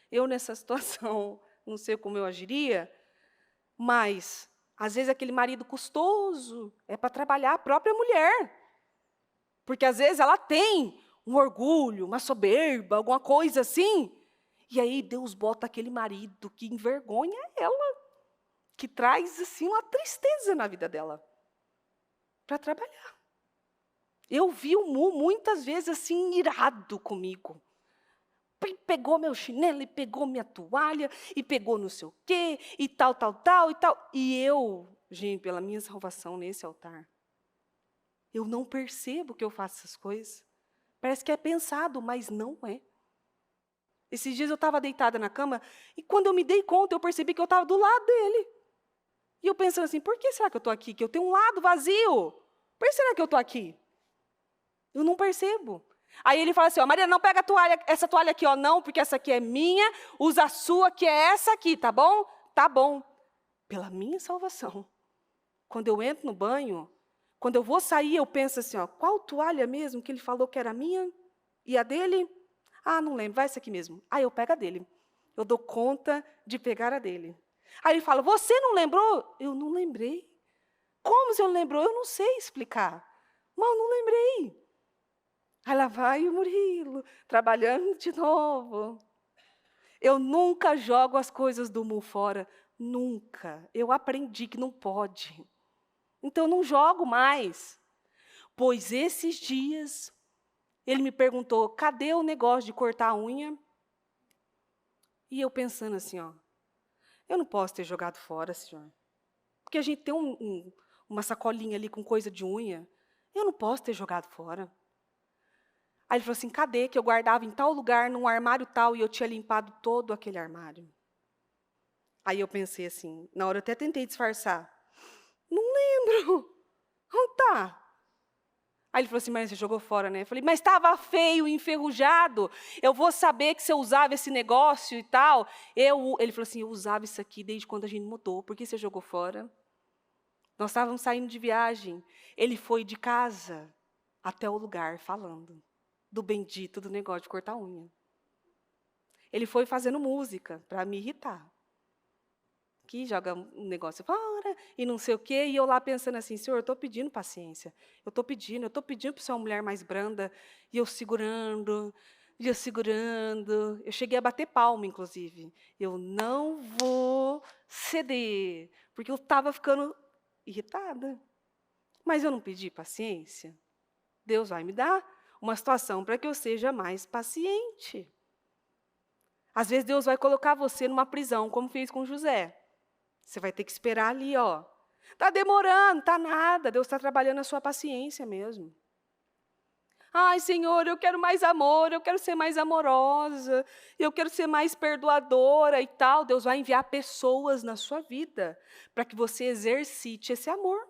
Eu nessa situação, não sei como eu agiria, mas às vezes aquele marido custoso é para trabalhar a própria mulher. Porque às vezes ela tem um orgulho, uma soberba, alguma coisa assim. E aí Deus bota aquele marido que envergonha ela, que traz assim uma tristeza na vida dela, para trabalhar. Eu vi o Mu muitas vezes assim irado comigo. Pegou meu chinelo, e pegou minha toalha, e pegou não sei o quê, e tal. E eu, gente, pela minha salvação nesse altar, eu não percebo que eu faço essas coisas. Parece que é pensado, mas não é. Esses dias eu estava deitada na cama, e quando eu me dei conta, eu percebi que eu estava do lado dele. E eu pensando assim, por que será que eu estou aqui? Que eu tenho um lado vazio. Por que será que eu estou aqui? Eu não percebo. Aí ele fala assim, ó, Maria, não pega a toalha, essa toalha aqui, ó, não, porque essa aqui é minha, usa a sua, que é essa aqui, tá bom? Tá bom. Pela minha salvação. Quando eu entro no banho, quando eu vou sair, eu penso assim, ó, qual toalha mesmo que ele falou que era minha? E a dele? Ah, não lembro, vai essa aqui mesmo. Aí eu pego a dele. Eu dou conta de pegar a dele. Aí ele fala, você não lembrou? Eu não lembrei. Como você não lembrou? Eu não sei explicar. Mas eu não lembrei. Aí lá vai o Murilo, trabalhando de novo. Eu nunca jogo as coisas do Mu fora. Nunca. Eu aprendi que não pode. Então, eu não jogo mais. Pois esses dias, ele me perguntou, cadê o negócio de cortar a unha? E eu pensando assim, ó, eu não posso ter jogado fora, senhor. Porque a gente tem uma sacolinha ali com coisa de unha. Eu não posso ter jogado fora. Aí ele falou assim, cadê que eu guardava em tal lugar, num armário tal, e eu tinha limpado todo aquele armário? Aí eu pensei assim, na hora eu até tentei disfarçar. Não lembro. Onde está? Aí ele falou assim, mas você jogou fora, né? Eu falei, mas estava feio, enferrujado. Eu vou saber que você usava esse negócio e tal. Ele falou assim, eu usava isso aqui desde quando a gente mudou. Por que você jogou fora? Nós estávamos saindo de viagem. Ele foi de casa até o lugar falando do bendito do negócio de cortar unha. Ele foi fazendo música para me irritar. Que joga um negócio fora e não sei o quê. E eu lá pensando assim, Senhor, eu estou pedindo paciência. Eu estou pedindo para ser uma mulher mais branda. E eu segurando. Eu cheguei a bater palma, inclusive. Eu não vou ceder, porque eu estava ficando irritada. Mas eu não pedi paciência. Deus vai me dar uma situação para que eu seja mais paciente. Às vezes Deus vai colocar você numa prisão, como fez com José. Você vai ter que esperar ali, ó. Está demorando, está nada. Deus está trabalhando a sua paciência mesmo. Ai, Senhor, eu quero mais amor, eu quero ser mais amorosa, eu quero ser mais perdoadora e tal. Deus vai enviar pessoas na sua vida para que você exercite esse amor.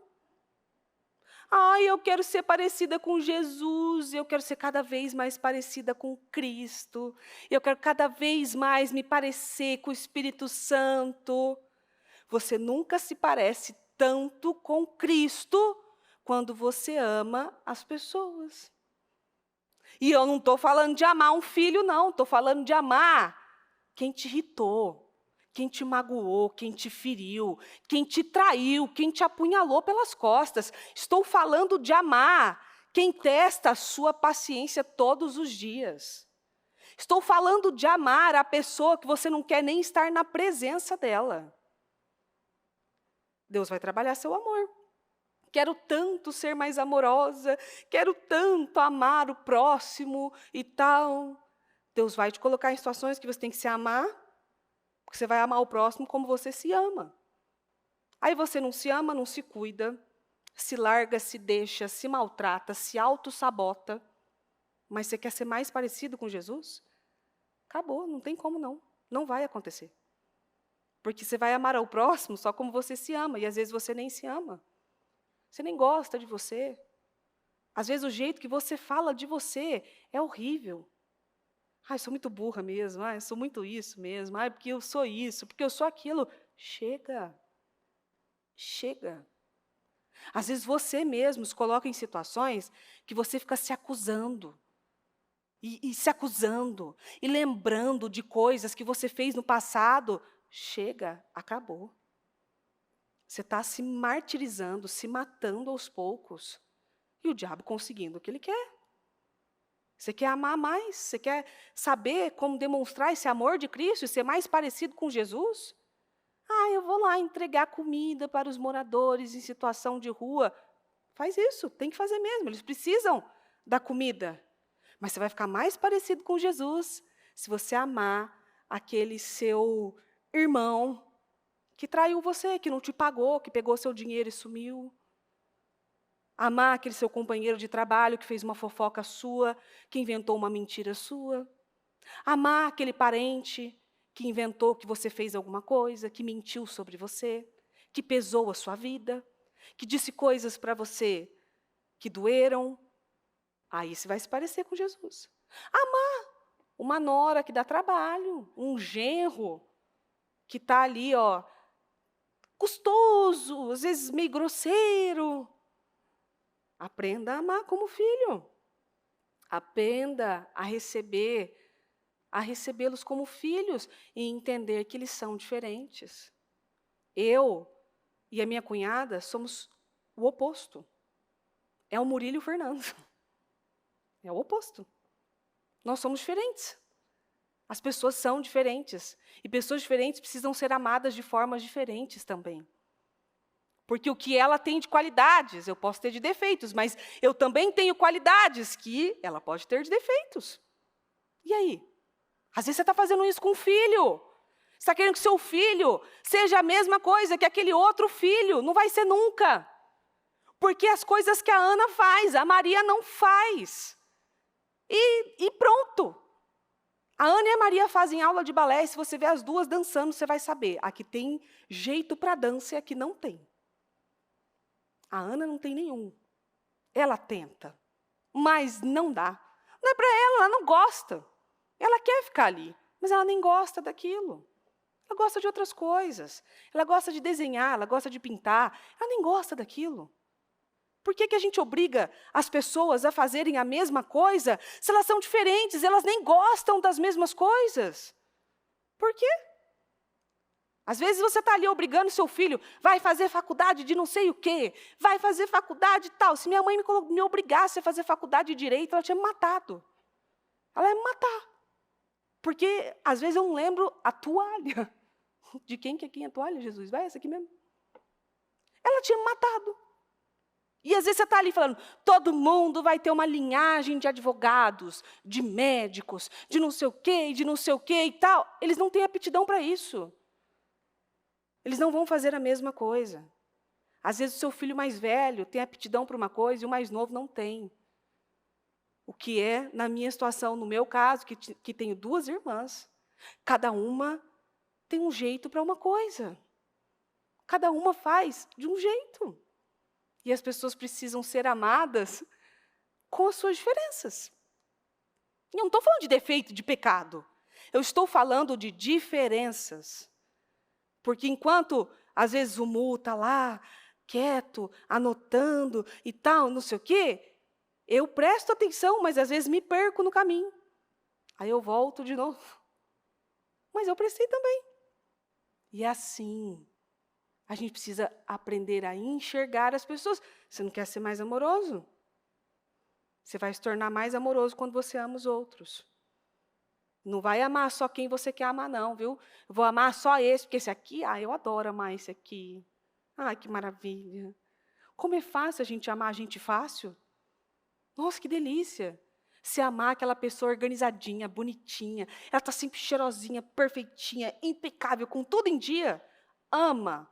Ai, eu quero ser parecida com Jesus, eu quero ser cada vez mais parecida com Cristo, eu quero cada vez mais me parecer com o Espírito Santo. Você nunca se parece tanto com Cristo quando você ama as pessoas. E eu não estou falando de amar um filho, não. Estou falando de amar quem te irritou, quem te magoou, quem te feriu, quem te traiu, quem te apunhalou pelas costas. Estou falando de amar quem testa a sua paciência todos os dias. Estou falando de amar a pessoa que você não quer nem estar na presença dela. Deus vai trabalhar seu amor. Quero tanto ser mais amorosa, quero tanto amar o próximo e tal. Deus vai te colocar em situações que você tem que se amar, porque você vai amar o próximo como você se ama. Aí você não se ama, não se cuida, se larga, se deixa, se maltrata, se auto-sabota. Mas você quer ser mais parecido com Jesus? Acabou, não tem como não. Não vai acontecer. Porque você vai amar ao próximo só como você se ama, e às vezes você nem se ama. Você nem gosta de você. Às vezes o jeito que você fala de você é horrível. Ai, sou muito burra mesmo. Ai, sou muito isso mesmo. Ai, porque eu sou isso, porque eu sou aquilo. Chega. Chega. Às vezes você mesmo se coloca em situações que você fica se acusando. E se acusando. E lembrando de coisas que você fez no passado. Chega. Acabou. Você está se martirizando, se matando aos poucos. E o diabo conseguindo o que ele quer. Você quer amar mais? Você quer saber como demonstrar esse amor de Cristo e ser mais parecido com Jesus? Ah, eu vou lá entregar comida para os moradores em situação de rua. Faz isso, tem que fazer mesmo. Eles precisam da comida. Mas você vai ficar mais parecido com Jesus se você amar aquele seu irmão que traiu você, que não te pagou, que pegou seu dinheiro e sumiu. Amar aquele seu companheiro de trabalho que fez uma fofoca sua, que inventou uma mentira sua. Amar aquele parente que inventou que você fez alguma coisa, que mentiu sobre você, que pesou a sua vida, que disse coisas para você que doeram. Aí você vai se parecer com Jesus. Amar uma nora que dá trabalho, um genro que está ali, ó, custoso, às vezes meio grosseiro. Aprenda a amar como filho. Aprenda a recebê-los como filhos e entender que eles são diferentes. Eu e a minha cunhada somos o oposto. É o Murilo e o Fernando. É o oposto. Nós somos diferentes. As pessoas são diferentes. E pessoas diferentes precisam ser amadas de formas diferentes também. Porque o que ela tem de qualidades, eu posso ter de defeitos, mas eu também tenho qualidades que ela pode ter de defeitos. E aí? Às vezes você está fazendo isso com um filho. Você está querendo que seu filho seja a mesma coisa que aquele outro filho. Não vai ser nunca. Porque as coisas que a Ana faz, a Maria não faz. E pronto. A Ana e a Maria fazem aula de balé, e se você ver as duas dançando, você vai saber. Aqui tem jeito para dança e aqui não tem. A Ana não tem nenhum. Ela tenta, mas não dá. Não é para ela não gosta. Ela quer ficar ali, mas ela nem gosta daquilo. Ela gosta de outras coisas. Ela gosta de desenhar, ela gosta de pintar. Ela nem gosta daquilo. Por que a gente obriga as pessoas a fazerem a mesma coisa se elas são diferentes, elas nem gostam das mesmas coisas? Por quê? Às vezes você está ali obrigando seu filho, vai fazer faculdade de não sei o quê, vai fazer faculdade tal. Se minha mãe me obrigasse a fazer faculdade de direito, ela tinha me matado. Ela ia me matar. Porque, às vezes, eu não lembro a toalha. De quem que é quem a toalha, Jesus? Vai, essa aqui mesmo. Ela tinha me matado. E, às vezes, você está ali falando, todo mundo vai ter uma linhagem de advogados, de médicos, de não sei o quê, de não sei o quê e tal. Eles não têm aptidão para isso. Eles não vão fazer a mesma coisa. Às vezes, o seu filho mais velho tem aptidão para uma coisa e o mais novo não tem. O que é, na minha situação, no meu caso, que tenho 2 irmãs, cada uma tem um jeito para uma coisa. Cada uma faz de um jeito. E as pessoas precisam ser amadas com as suas diferenças. E eu não estou falando de defeito, de pecado. Eu estou falando de diferenças. Porque enquanto, às vezes, o Mu está lá, quieto, anotando e tal, não sei o quê, eu presto atenção, mas às vezes me perco no caminho. Aí eu volto de novo. Mas eu prestei também. E é assim. A gente precisa aprender a enxergar as pessoas. Você não quer ser mais amoroso? Você vai se tornar mais amoroso quando você ama os outros. Não vai amar só quem você quer amar, não, viu? Eu vou amar só esse, porque esse aqui, eu adoro amar esse aqui. Ai, que maravilha. Como é fácil a gente amar a gente fácil? Nossa, que delícia. Se amar aquela pessoa organizadinha, bonitinha, ela está sempre cheirosinha, perfeitinha, impecável, com tudo em dia. Ama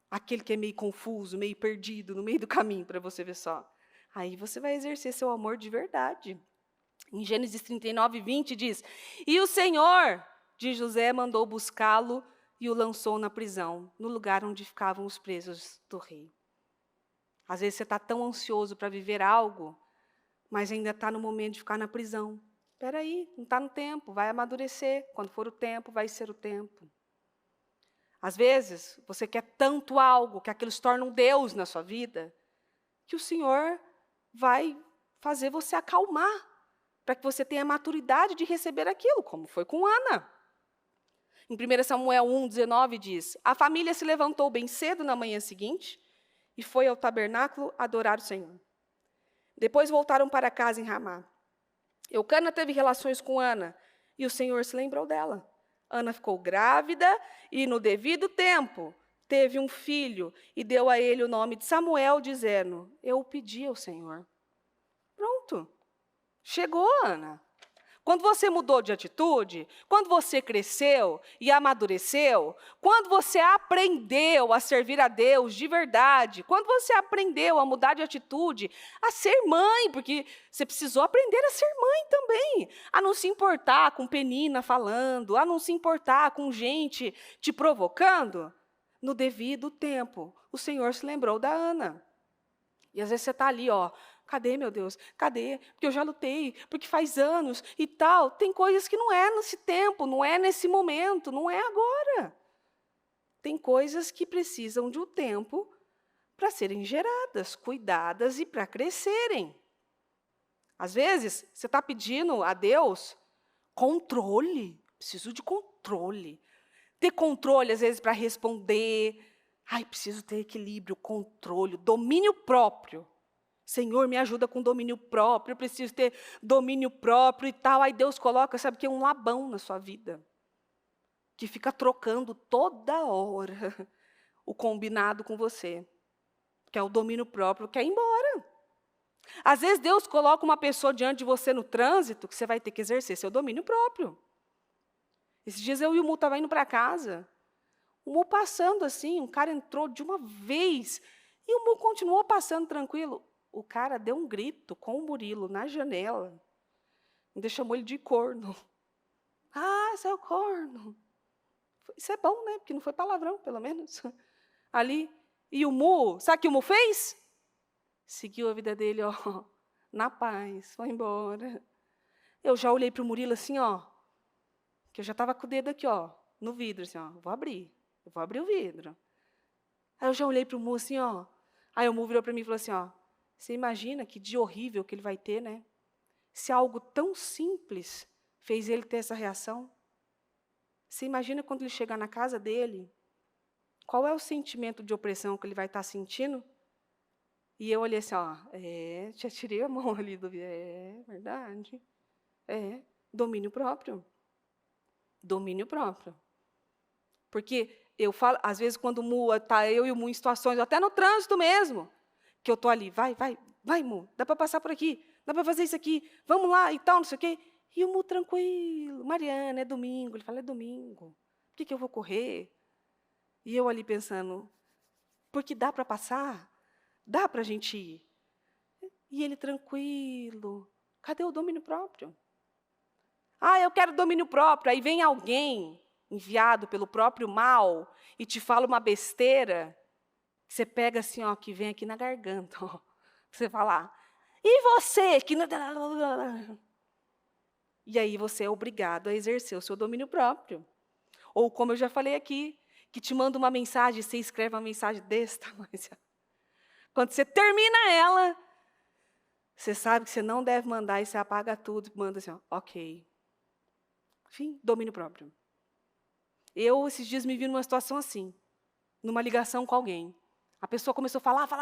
aquele que é meio confuso, meio perdido, no meio do caminho, para você ver só. Aí você vai exercer seu amor de verdade. Em Gênesis 39, 20 diz, e o Senhor de José mandou buscá-lo e o lançou na prisão, no lugar onde ficavam os presos do rei. Às vezes você está tão ansioso para viver algo, mas ainda está no momento de ficar na prisão. Espera aí, não está no tempo, vai amadurecer. Quando for o tempo, vai ser o tempo. Às vezes, você quer tanto algo, que aquilo se torna um Deus na sua vida, que o Senhor vai fazer você acalmar, para que você tenha a maturidade de receber aquilo, como foi com Ana. Em 1 Samuel 1, 19 diz, a família se levantou bem cedo na manhã seguinte e foi ao tabernáculo adorar o Senhor. Depois voltaram para casa em Ramá. Eucana teve relações com Ana e o Senhor se lembrou dela. Ana ficou grávida e, no devido tempo, teve um filho e deu a ele o nome de Samuel, dizendo, eu o pedi ao Senhor. Pronto. Chegou, Ana. Quando você mudou de atitude, quando você cresceu e amadureceu, quando você aprendeu a servir a Deus de verdade, quando você aprendeu a mudar de atitude, a ser mãe, porque você precisou aprender a ser mãe também, a não se importar com penina falando, a não se importar com gente te provocando, no devido tempo, o Senhor se lembrou da Ana. E às vezes você está ali, cadê, meu Deus? Cadê? Porque eu já lutei, porque faz anos e tal. Tem coisas que não é nesse tempo, não é nesse momento, não é agora. Tem coisas que precisam de um tempo para serem geradas, cuidadas e para crescerem. Às vezes, você está pedindo a Deus controle. Preciso de controle. Ter controle, às vezes, para responder. Preciso ter equilíbrio, controle, domínio próprio. Senhor, me ajuda com domínio próprio, eu preciso ter domínio próprio e tal. Aí Deus coloca, sabe o que? Um Labão na sua vida, que fica trocando toda hora o combinado com você, que é o domínio próprio, quer ir embora. Às vezes Deus coloca uma pessoa diante de você no trânsito, que você vai ter que exercer seu domínio próprio. Esses dias eu e o Mu estavam indo para casa, o Mu passando assim, um cara entrou de uma vez, e o Mu continuou passando tranquilo. O cara deu um grito com o Murilo na janela. Ainda chamou ele de corno. Seu corno. Isso é bom, né? Porque não foi palavrão, pelo menos. Ali. E o Mu, sabe o que o Mu fez? Seguiu a vida dele, na paz, foi embora. Eu já olhei para o Murilo assim, que eu já estava com o dedo aqui, no vidro, assim, eu vou abrir o vidro. Aí eu já olhei para o Mu assim, Aí o Mu virou para mim e falou assim, você imagina que dia horrível que ele vai ter, né? Se algo tão simples fez ele ter essa reação. Você imagina quando ele chegar na casa dele, qual é o sentimento de opressão que ele vai estar sentindo? E eu olhei assim, já tirei a mão ali do... verdade. Domínio próprio. Domínio próprio. Porque eu falo, às vezes, quando o Mu está eu e o Mu em situações, até no trânsito mesmo, que eu estou ali, vai, Mu, dá para passar por aqui, dá para fazer isso aqui, vamos lá e tal, não sei o quê. E o Mu tranquilo, Mariana, é domingo. Ele fala, é domingo, por que eu vou correr? E eu ali pensando, porque dá para passar? Dá para a gente ir? E ele tranquilo, Cadê o domínio próprio? Eu quero domínio próprio. Aí vem alguém enviado pelo próprio mal e te fala uma besteira, você pega assim, ó, que vem aqui na garganta, ó. Você fala, e você? E aí você é obrigado a exercer o seu domínio próprio. Ou como eu já falei aqui, que te manda uma mensagem, você escreve uma mensagem desse tamanho. Quando você termina ela, você sabe que você não deve mandar e você apaga tudo e manda assim, ó, ok. Enfim, domínio próprio. Eu, esses dias, me vi numa situação assim, numa ligação com alguém. A pessoa começou a falar, não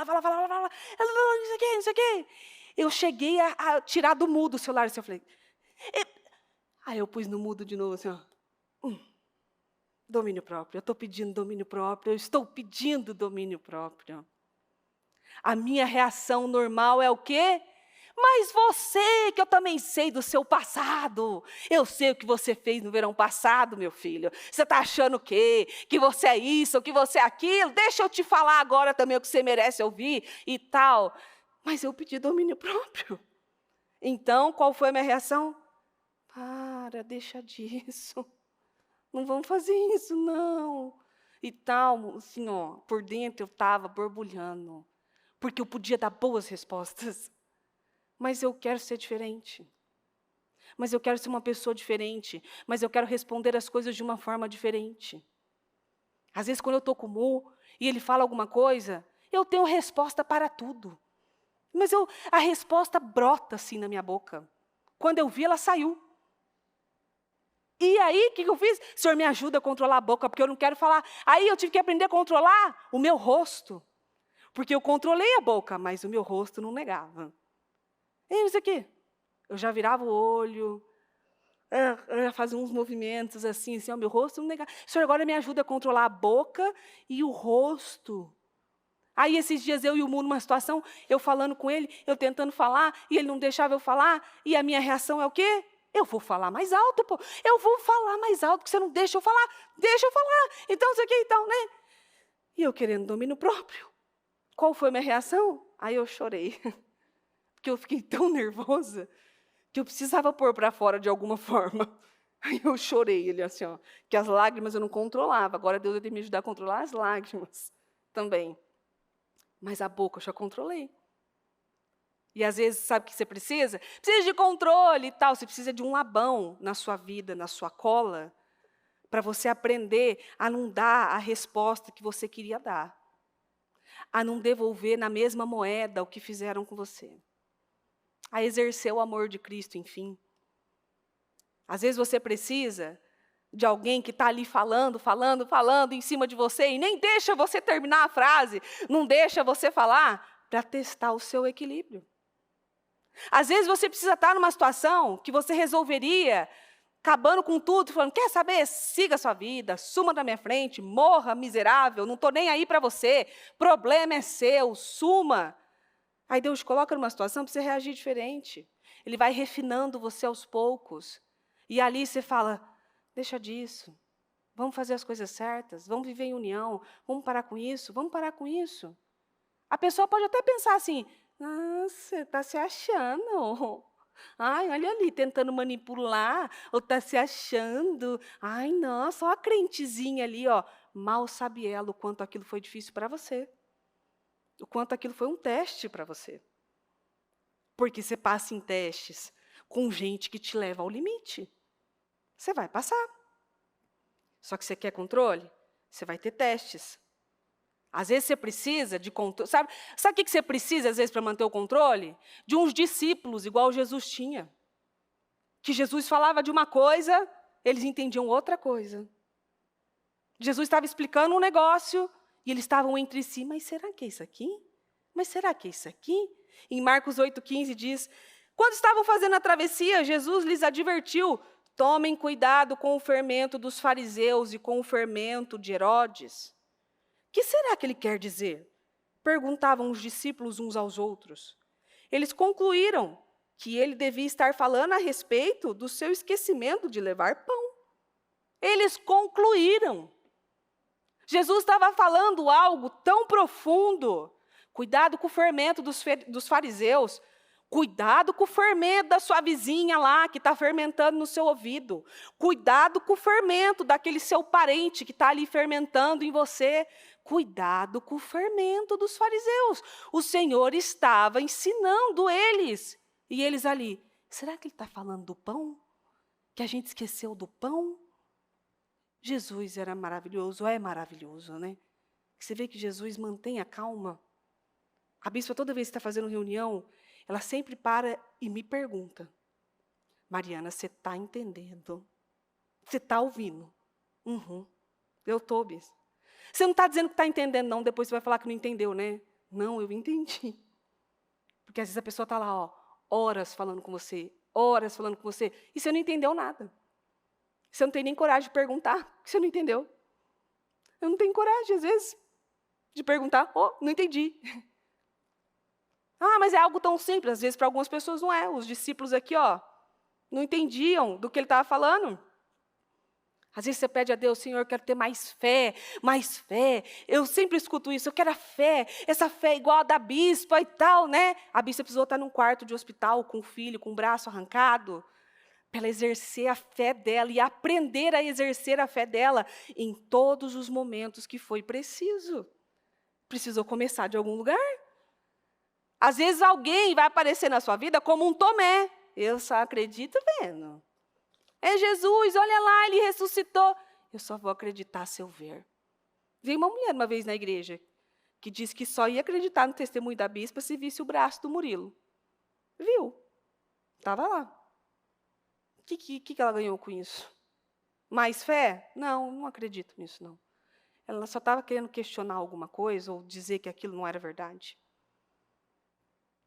sei o quê. Eu cheguei a tirar do mudo o celular, assim, eu falei... Aí eu pus no mudo de novo, assim, ó. Domínio próprio, eu estou pedindo domínio próprio, eu estou pedindo domínio próprio. A minha reação normal é o quê? Mas você, que eu também sei do seu passado. Eu sei o que você fez no verão passado, meu filho. Você está achando o quê? Que você é isso, que você é aquilo? Deixa eu te falar agora também o que você merece ouvir e tal. Mas eu pedi domínio próprio. Então, qual foi a minha reação? Deixa disso. Não vamos fazer isso, não. E tal, assim, ó, por dentro eu estava borbulhando. Porque eu podia dar boas respostas. Mas eu quero ser diferente. Mas eu quero ser uma pessoa diferente. Mas eu quero responder as coisas de uma forma diferente. Às vezes, quando eu estou com o Mu e ele fala alguma coisa, eu tenho resposta para tudo. Mas a resposta brota assim na minha boca. Quando eu vi, ela saiu. E aí, o que eu fiz? O Senhor me ajuda a controlar a boca, porque eu não quero falar. Aí eu tive que aprender a controlar o meu rosto. Porque eu controlei a boca, mas o meu rosto não negava. E isso aqui. Eu já virava o olho, eu já fazia uns movimentos assim, o meu rosto não negava. O Senhor agora me ajuda a controlar a boca e o rosto. Aí, esses dias, eu e o Mu, numa situação, eu falando com ele, eu tentando falar, e ele não deixava eu falar, e a minha reação é o quê? Eu vou falar mais alto, pô. Eu vou falar mais alto, porque você não deixa eu falar. Deixa eu falar. Então, isso aqui, então, né? E eu querendo domínio próprio. Qual foi a minha reação? Aí eu chorei. Porque eu fiquei tão nervosa que eu precisava pôr para fora de alguma forma. Aí eu chorei, ele assim, ó, que as lágrimas eu não controlava. Agora Deus vai ter que me ajudar a controlar as lágrimas também. Mas a boca eu já controlei. E às vezes, sabe o que você precisa? Precisa de controle e tal. Você precisa de um Labão na sua vida, na sua cola, para você aprender a não dar a resposta que você queria dar. A não devolver na mesma moeda o que fizeram com você. A exercer o amor de Cristo, enfim. Às vezes você precisa de alguém que está ali falando em cima de você e nem deixa você terminar a frase, não deixa você falar, para testar o seu equilíbrio. Às vezes você precisa estar numa situação que você resolveria, acabando com tudo, falando, quer saber? Siga a sua vida, suma da minha frente, morra miserável, não estou nem aí para você, problema é seu, suma. Aí Deus te coloca numa situação para você reagir diferente. Ele vai refinando você aos poucos. E ali você fala, deixa disso, vamos fazer as coisas certas, vamos viver em união, vamos parar com isso, vamos parar com isso. A pessoa pode até pensar assim, você está se achando. Ai, olha ali, tentando manipular, ou está se achando. Ai, nossa, olha a crentezinha ali, ó. Mal sabe ela o quanto aquilo foi difícil para você. O quanto aquilo foi um teste para você. Porque você passa em testes com gente que te leva ao limite. Você vai passar. Só que você quer controle? Você vai ter testes. Às vezes você precisa de controle. Sabe o que você precisa, às vezes, para manter o controle? De uns discípulos, igual Jesus tinha. Que Jesus falava de uma coisa, eles entendiam outra coisa. Jesus estava explicando um negócio, e eles estavam entre si, mas será que é isso aqui? Mas será que é isso aqui? Em Marcos 8,15 diz, quando estavam fazendo a travessia, Jesus lhes advertiu, tomem cuidado com o fermento dos fariseus e com o fermento de Herodes. O que será que ele quer dizer? Perguntavam os discípulos uns aos outros. Eles concluíram que ele devia estar falando a respeito do seu esquecimento de levar pão. Eles concluíram. Jesus estava falando algo tão profundo. Cuidado com o fermento dos fariseus. Cuidado com o fermento da sua vizinha lá, que está fermentando no seu ouvido. Cuidado com o fermento daquele seu parente que está ali fermentando em você. Cuidado com o fermento dos fariseus. O Senhor estava ensinando eles. E eles ali, será que ele está falando do pão? Que a gente esqueceu do pão? Jesus era maravilhoso, é maravilhoso, né? Você vê que Jesus mantém a calma. A bispa, toda vez que está fazendo reunião, ela sempre para e me pergunta: Mariana, você está entendendo? Você está ouvindo? Uhum. Eu estou, bispa. Você não está dizendo que está entendendo, não, depois você vai falar que não entendeu, né? Não, eu entendi. Porque às vezes a pessoa está lá, ó, horas falando com você, e você não entendeu nada. Você não tem nem coragem de perguntar, porque você não entendeu. Eu não tenho coragem, às vezes, de perguntar, não entendi. Mas é algo tão simples, às vezes para algumas pessoas não é. Os discípulos aqui, não entendiam do que ele estava falando. Às vezes você pede a Deus, Senhor, eu quero ter mais fé, mais fé. Eu sempre escuto isso, eu quero a fé, essa fé igual a da bispa e tal, né? A bispa precisou estar num quarto de hospital com o filho, com o braço arrancado, para ela exercer a fé dela e aprender a exercer a fé dela em todos os momentos que foi preciso. Precisou começar de algum lugar. Às vezes alguém vai aparecer na sua vida como um Tomé. Eu só acredito vendo. É Jesus, olha lá, ele ressuscitou. Eu só vou acreditar se eu ver. Veio uma mulher uma vez na igreja que disse que só ia acreditar no testemunho da bispa se visse o braço do Murilo. Viu? Estava lá. O que ela ganhou com isso? Mais fé? Não acredito nisso, não. Ela só estava querendo questionar alguma coisa ou dizer que aquilo não era verdade.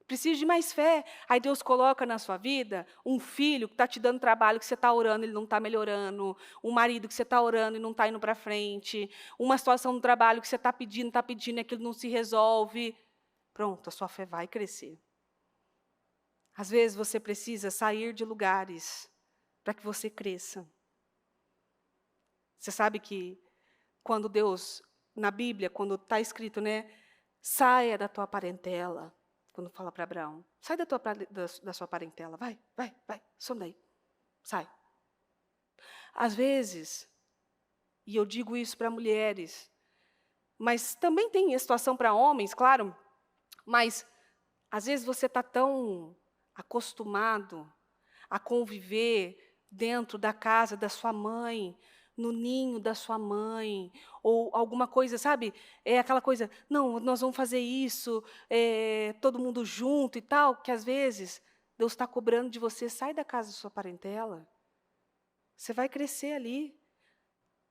Precisa de mais fé. Aí Deus coloca na sua vida um filho que está te dando trabalho, que você está orando, ele não está melhorando. Um marido que você está orando e não está indo para frente. Uma situação no trabalho que você está pedindo e aquilo não se resolve. Pronto, a sua fé vai crescer. Às vezes você precisa sair de lugares para que você cresça. Você sabe que quando Deus, na Bíblia, quando está escrito, né? Saia da tua parentela. Quando fala para Abraão, sai da sua parentela, vai, some daí, sai. Às vezes, e eu digo isso para mulheres, mas também tem situação para homens, claro, mas às vezes você está tão acostumado a conviver dentro da casa da sua mãe, no ninho da sua mãe, ou alguma coisa, sabe? É aquela coisa, não, nós vamos fazer isso, todo mundo junto e tal, que às vezes Deus está cobrando de você, sai da casa da sua parentela. Você vai crescer ali.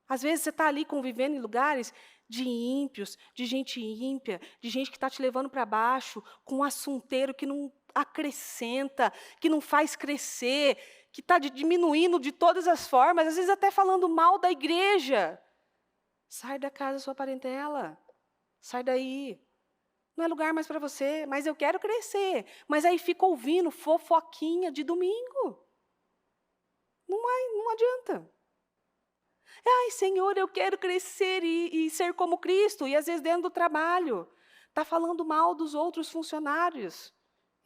Às vezes você está ali convivendo em lugares de ímpios, de gente ímpia, de gente que está te levando para baixo, com um assunteiro que não acrescenta, que não faz crescer, que está diminuindo de todas as formas, às vezes até falando mal da igreja. Sai da casa da sua parentela. Sai daí. Não é lugar mais para você, mas eu quero crescer. Mas aí fica ouvindo fofoquinha de domingo. Não adianta. Ai, Senhor, eu quero crescer e ser como Cristo. E às vezes dentro do trabalho, está falando mal dos outros funcionários.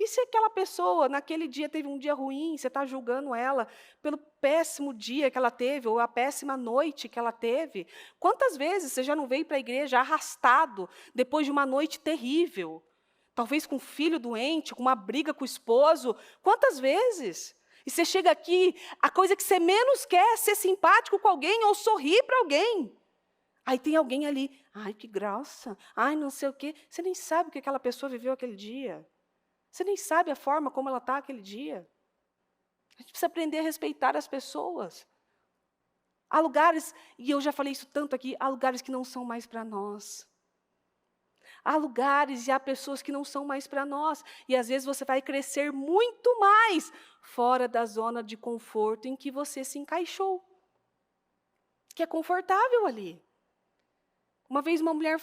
E se aquela pessoa, naquele dia, teve um dia ruim, você está julgando ela pelo péssimo dia que ela teve, ou a péssima noite que ela teve? Quantas vezes você já não veio para a igreja arrastado, depois de uma noite terrível? Talvez com um filho doente, com uma briga com o esposo. Quantas vezes? E você chega aqui, a coisa que você menos quer é ser simpático com alguém ou sorrir para alguém. Aí tem alguém ali, ai, que graça, ai, não sei o quê. Você nem sabe o que aquela pessoa viveu aquele dia. Você nem sabe a forma como ela está aquele dia. A gente precisa aprender a respeitar as pessoas. Há lugares, e eu já falei isso tanto aqui, há lugares que não são mais para nós. Há lugares e há pessoas que não são mais para nós. E às vezes você vai crescer muito mais fora da zona de conforto em que você se encaixou. Que é confortável ali. Uma vez uma mulher,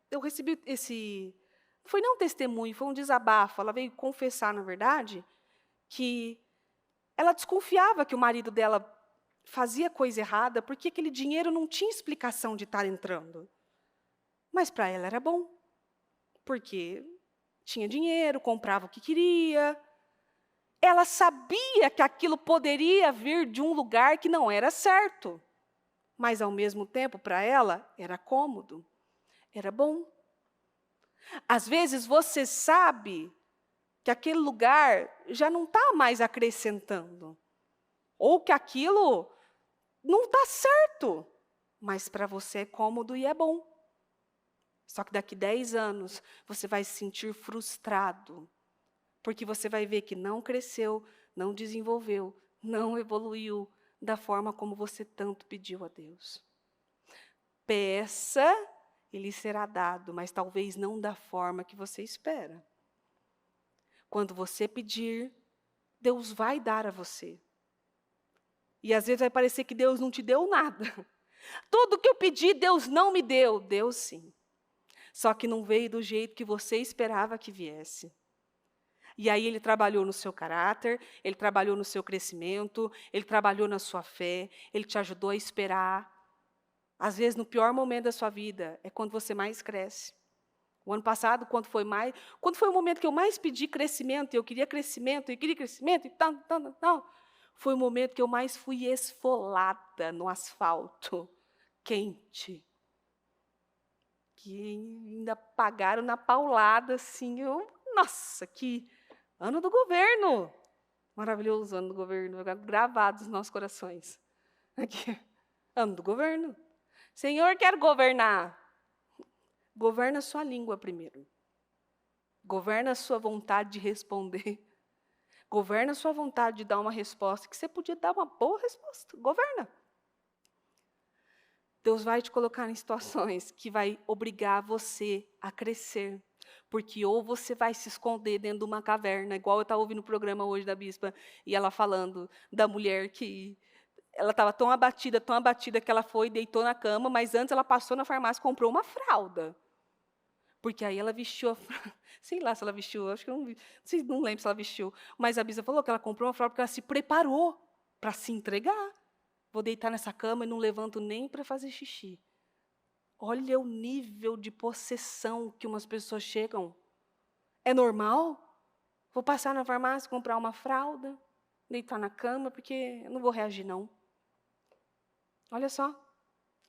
eu recebi não foi não um testemunho, foi um desabafo. Ela veio confessar, na verdade, que ela desconfiava que o marido dela fazia coisa errada porque aquele dinheiro não tinha explicação de estar entrando. Mas para ela era bom, porque tinha dinheiro, comprava o que queria. ela sabia que aquilo poderia vir de um lugar que não era certo. Mas, ao mesmo tempo, para ela, era cômodo, era bom. Às vezes, você sabe que aquele lugar já não está mais acrescentando. Ou que aquilo não está certo. Mas para você é cômodo e é bom. Só que daqui 10 anos, você vai se sentir frustrado. Porque você vai ver que não cresceu, não desenvolveu, não evoluiu da forma como você tanto pediu a Deus. Peça e lhe será dado, mas talvez não da forma que você espera. Quando você pedir, Deus vai dar a você. E às vezes vai parecer que Deus não te deu nada. Tudo que eu pedi, Deus não me deu. Deu sim. Só que não veio do jeito que você esperava que viesse. E aí Ele trabalhou no seu caráter, Ele trabalhou no seu crescimento, Ele trabalhou na sua fé, Ele te ajudou a esperar. Às vezes, no pior momento da sua vida, é quando você mais cresce. O ano passado, quando foi o momento que eu mais pedi crescimento, eu queria crescimento, e tal, foi o momento que eu mais fui esfolada no asfalto, quente. Que ainda pagaram na paulada, assim, nossa, que ano do governo! Maravilhoso ano do governo, gravado nos nossos corações. Aqui, ano do governo. Senhor, quero governar. Governa a sua língua primeiro. Governa a sua vontade de responder. Governa a sua vontade de dar uma resposta, que você podia dar uma boa resposta. Governa. Deus vai te colocar em situações que vai obrigar você a crescer. Porque ou você vai se esconder dentro de uma caverna, igual eu estava ouvindo o programa hoje da bispa, e ela falando da mulher que ela estava tão abatida, que ela foi e deitou na cama, mas antes ela passou na farmácia e comprou uma fralda. Porque aí ela vestiu, sei lá se ela vestiu, acho que não lembro se ela vestiu, mas a bispa falou que ela comprou uma fralda porque ela se preparou para se entregar. Vou deitar nessa cama e não levanto nem para fazer xixi. Olha o nível de possessão que umas pessoas chegam. É normal? Vou passar na farmácia, comprar uma fralda, deitar na cama, porque eu não vou reagir, não. Olha só.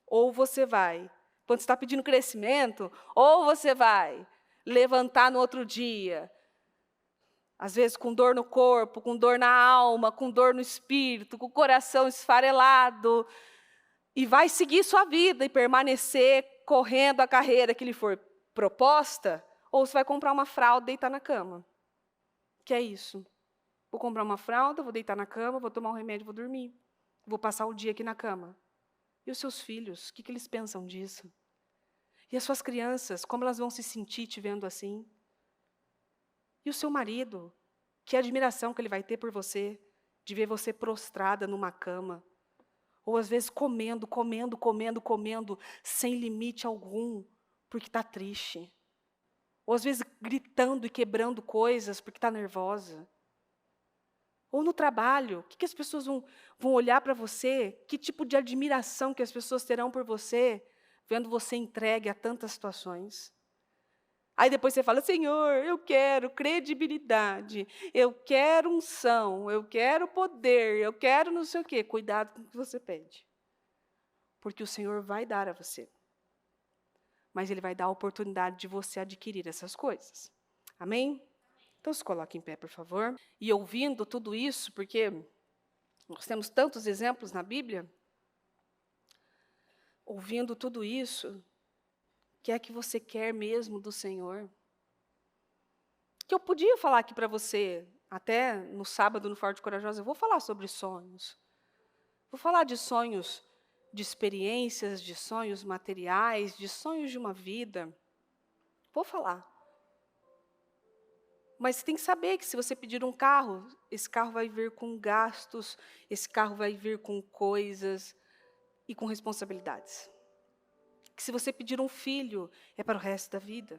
Ou você vai, quando você está pedindo crescimento, ou você vai levantar no outro dia, às vezes com dor no corpo, com dor na alma, com dor no espírito, com o coração esfarelado, e vai seguir sua vida e permanecer correndo a carreira que lhe for proposta, ou você vai comprar uma fralda e deitar na cama. Que é isso? Vou comprar uma fralda, vou deitar na cama, vou tomar um remédio, vou dormir. Vou passar o dia aqui na cama. E os seus filhos, o que eles pensam disso? E as suas crianças, como elas vão se sentir te vendo assim? E o seu marido, que admiração que ele vai ter por você, de ver você prostrada numa cama, ou às vezes comendo, sem limite algum, porque está triste. Ou às vezes gritando e quebrando coisas porque está nervosa. Ou no trabalho, o que as pessoas vão olhar para você? Que tipo de admiração que as pessoas terão por você, vendo você entregue a tantas situações? Aí depois você fala, Senhor, eu quero credibilidade, eu quero unção, eu quero poder, eu quero não sei o quê. Cuidado com o que você pede. Porque o Senhor vai dar a você. Mas Ele vai dar a oportunidade de você adquirir essas coisas. Amém? Então se coloque em pé, por favor. E ouvindo tudo isso, porque nós temos tantos exemplos na Bíblia, ouvindo tudo isso, o que é que você quer mesmo do Senhor? Que eu podia falar aqui para você, até no sábado, no Forte Corajosa, eu vou falar sobre sonhos. Vou falar de sonhos, de experiências, de sonhos materiais, de sonhos de uma vida. Vou falar. Mas você tem que saber que se você pedir um carro, esse carro vai vir com gastos, esse carro vai vir com coisas e com responsabilidades. Que se você pedir um filho, é para o resto da vida.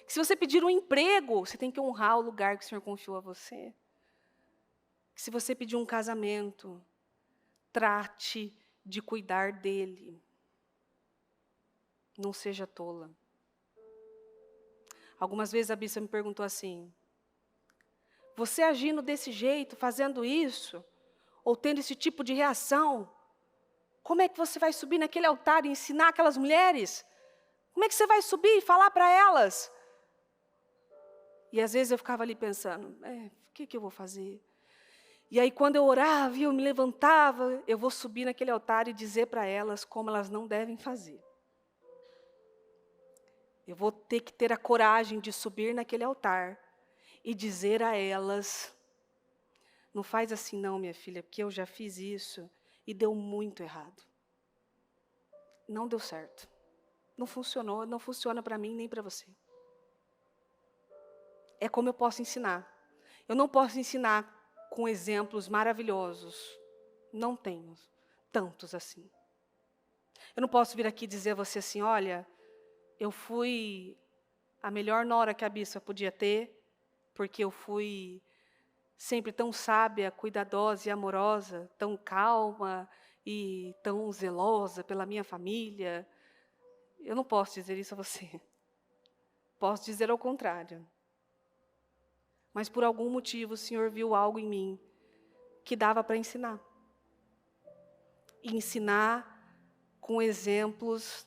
Que se você pedir um emprego, você tem que honrar o lugar que o Senhor confiou a você. Que se você pedir um casamento, trate de cuidar dele. Não seja tola. Algumas vezes a bispa me perguntou assim, você agindo desse jeito, fazendo isso, ou tendo esse tipo de reação, como é que você vai subir naquele altar e ensinar aquelas mulheres? Como é que você vai subir e falar para elas? E às vezes eu ficava ali pensando, o que eu vou fazer? E aí quando eu orava e eu me levantava, eu vou subir naquele altar e dizer para elas como elas não devem fazer. Eu vou ter que ter a coragem de subir naquele altar e dizer a elas, não faz assim não, minha filha, porque eu já fiz isso e deu muito errado. Não deu certo. Não funcionou, não funciona para mim nem para você. É como eu posso ensinar. Eu não posso ensinar com exemplos maravilhosos. Não tenho tantos assim. Eu não posso vir aqui dizer a você assim, olha, eu fui a melhor nora que a bispa podia ter, porque eu fui sempre tão sábia, cuidadosa e amorosa, tão calma e tão zelosa pela minha família. Eu não posso dizer isso a você. Posso dizer ao contrário. Mas por algum motivo o Senhor viu algo em mim que dava para ensinar. E ensinar com exemplos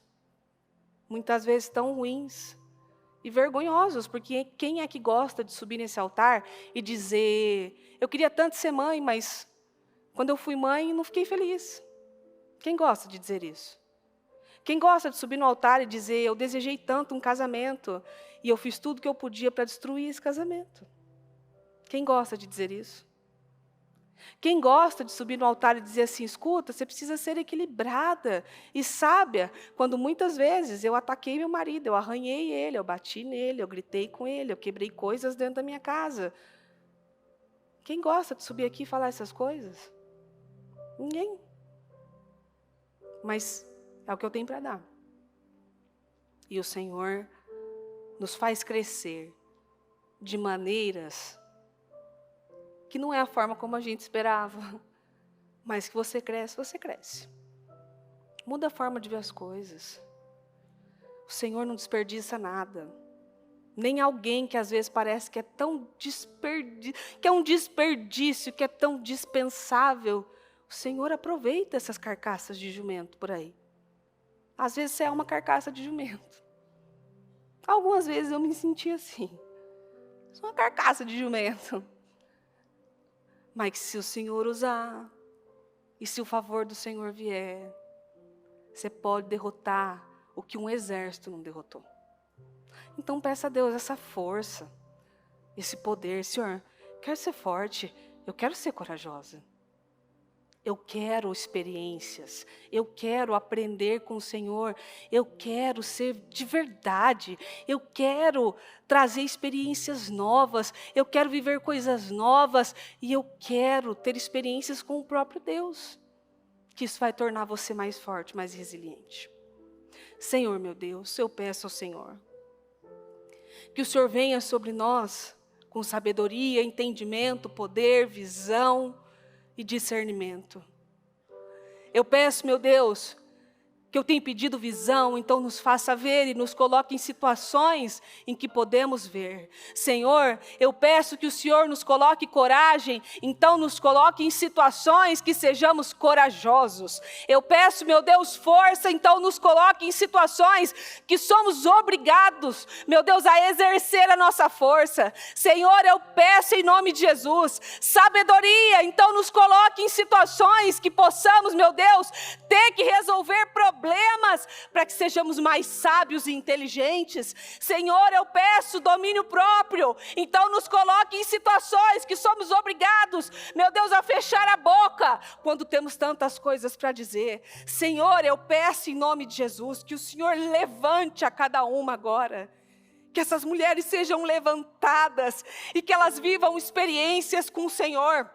muitas vezes tão ruins e vergonhosos, porque quem é que gosta de subir nesse altar e dizer, eu queria tanto ser mãe, mas quando eu fui mãe não fiquei feliz. Quem gosta de dizer isso? Quem gosta de subir no altar e dizer, eu desejei tanto um casamento e eu fiz tudo que eu podia para destruir esse casamento? Quem gosta de dizer isso? Quem gosta de subir no altar e dizer assim, escuta, você precisa ser equilibrada e sábia, quando muitas vezes eu ataquei meu marido, eu arranhei ele, eu bati nele, eu gritei com ele, eu quebrei coisas dentro da minha casa. Quem gosta de subir aqui e falar essas coisas? Ninguém. Mas é o que eu tenho para dar. E o Senhor nos faz crescer de maneiras que não é a forma como a gente esperava, mas que você cresce. Muda a forma de ver as coisas. O Senhor não desperdiça nada. Nem alguém que às vezes parece que é tão que é um desperdício, que é tão dispensável. O Senhor aproveita essas carcaças de jumento por aí. Às vezes você é uma carcaça de jumento. Algumas vezes eu me senti assim. Sou uma carcaça de jumento. Mas se o Senhor usar, e se o favor do Senhor vier, você pode derrotar o que um exército não derrotou. Então peça a Deus essa força, esse poder. Senhor, quero ser forte, eu quero ser corajosa. Eu quero experiências, eu quero aprender com o Senhor, eu quero ser de verdade, eu quero trazer experiências novas, eu quero viver coisas novas e eu quero ter experiências com o próprio Deus, que isso vai tornar você mais forte, mais resiliente. Senhor meu Deus, eu peço ao Senhor, que o Senhor venha sobre nós com sabedoria, entendimento, poder, visão e discernimento. Eu peço, meu Deus, que eu tenho pedido visão, então nos faça ver e nos coloque em situações em que podemos ver. Senhor, eu peço que o Senhor nos coloque coragem, então nos coloque em situações que sejamos corajosos. Eu peço, meu Deus, força, então nos coloque em situações que somos obrigados, meu Deus, a exercer a nossa força. Senhor, eu peço em nome de Jesus, sabedoria, então nos coloque em situações que possamos, meu Deus, ter que resolver problemas, para que sejamos mais sábios e inteligentes. Senhor, eu peço domínio próprio, então nos coloque em situações que somos obrigados, meu Deus, a fechar a boca, quando temos tantas coisas para dizer. Senhor, eu peço em nome de Jesus, que o Senhor levante a cada uma agora, que essas mulheres sejam levantadas, e que elas vivam experiências com o Senhor,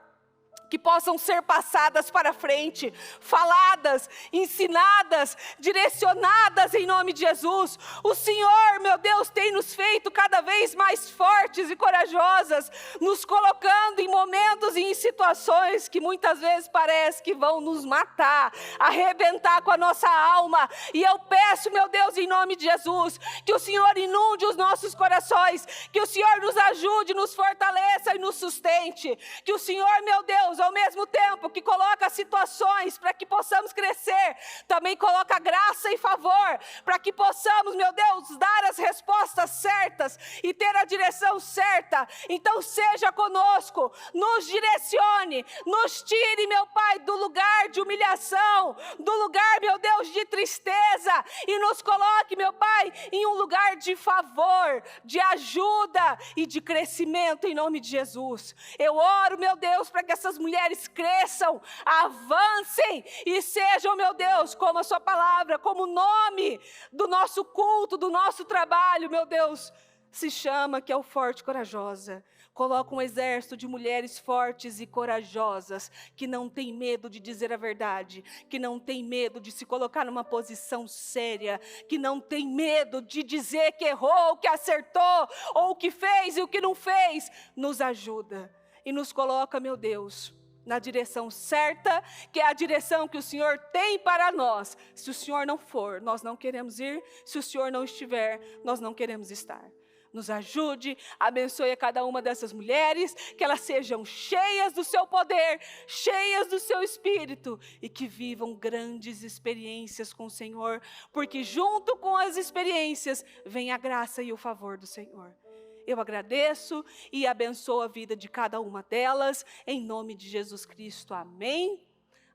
que possam ser passadas para frente, faladas, ensinadas, direcionadas em nome de Jesus. O Senhor, meu Deus, tem nos feito cada vez mais fortes e corajosas, nos colocando em momentos e em situações que muitas vezes parece que vão nos matar, arrebentar com a nossa alma. E eu peço, meu Deus, em nome de Jesus, que o Senhor inunde os nossos corações, que o Senhor nos ajude, nos fortaleça e nos sustente, que o Senhor, meu Deus, ao mesmo tempo que coloca situações para que possamos crescer, também coloca graça e favor, para que possamos, meu Deus, dar as respostas certas e ter a direção certa. Então seja conosco, nos direcione, nos tire, meu Pai, do lugar de humilhação, do lugar, meu Deus, de tristeza, e nos coloque, meu Pai, em um lugar de favor, de ajuda e de crescimento em nome de Jesus. Eu oro, meu Deus, para que essas mulheres cresçam, avancem e sejam, meu Deus, como a sua palavra, como o nome do nosso culto, do nosso trabalho, meu Deus, se chama, que é o Forte e Corajosa. Coloca um exército de mulheres fortes e corajosas, que não tem medo de dizer a verdade, que não tem medo de se colocar numa posição séria, que não tem medo de dizer que errou, que acertou, ou o que fez e o que não fez. Nos ajuda e nos coloca, meu Deus, na direção certa, que é a direção que o Senhor tem para nós. Se o Senhor não for, nós não queremos ir. Se o Senhor não estiver, nós não queremos estar. Nos ajude, abençoe a cada uma dessas mulheres, que elas sejam cheias do seu poder, cheias do seu Espírito, e que vivam grandes experiências com o Senhor, porque junto com as experiências, vem a graça e o favor do Senhor. Eu agradeço e abençoo a vida de cada uma delas, em nome de Jesus Cristo. Amém,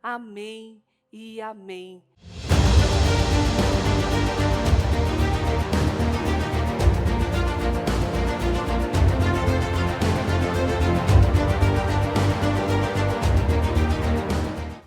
amém e amém.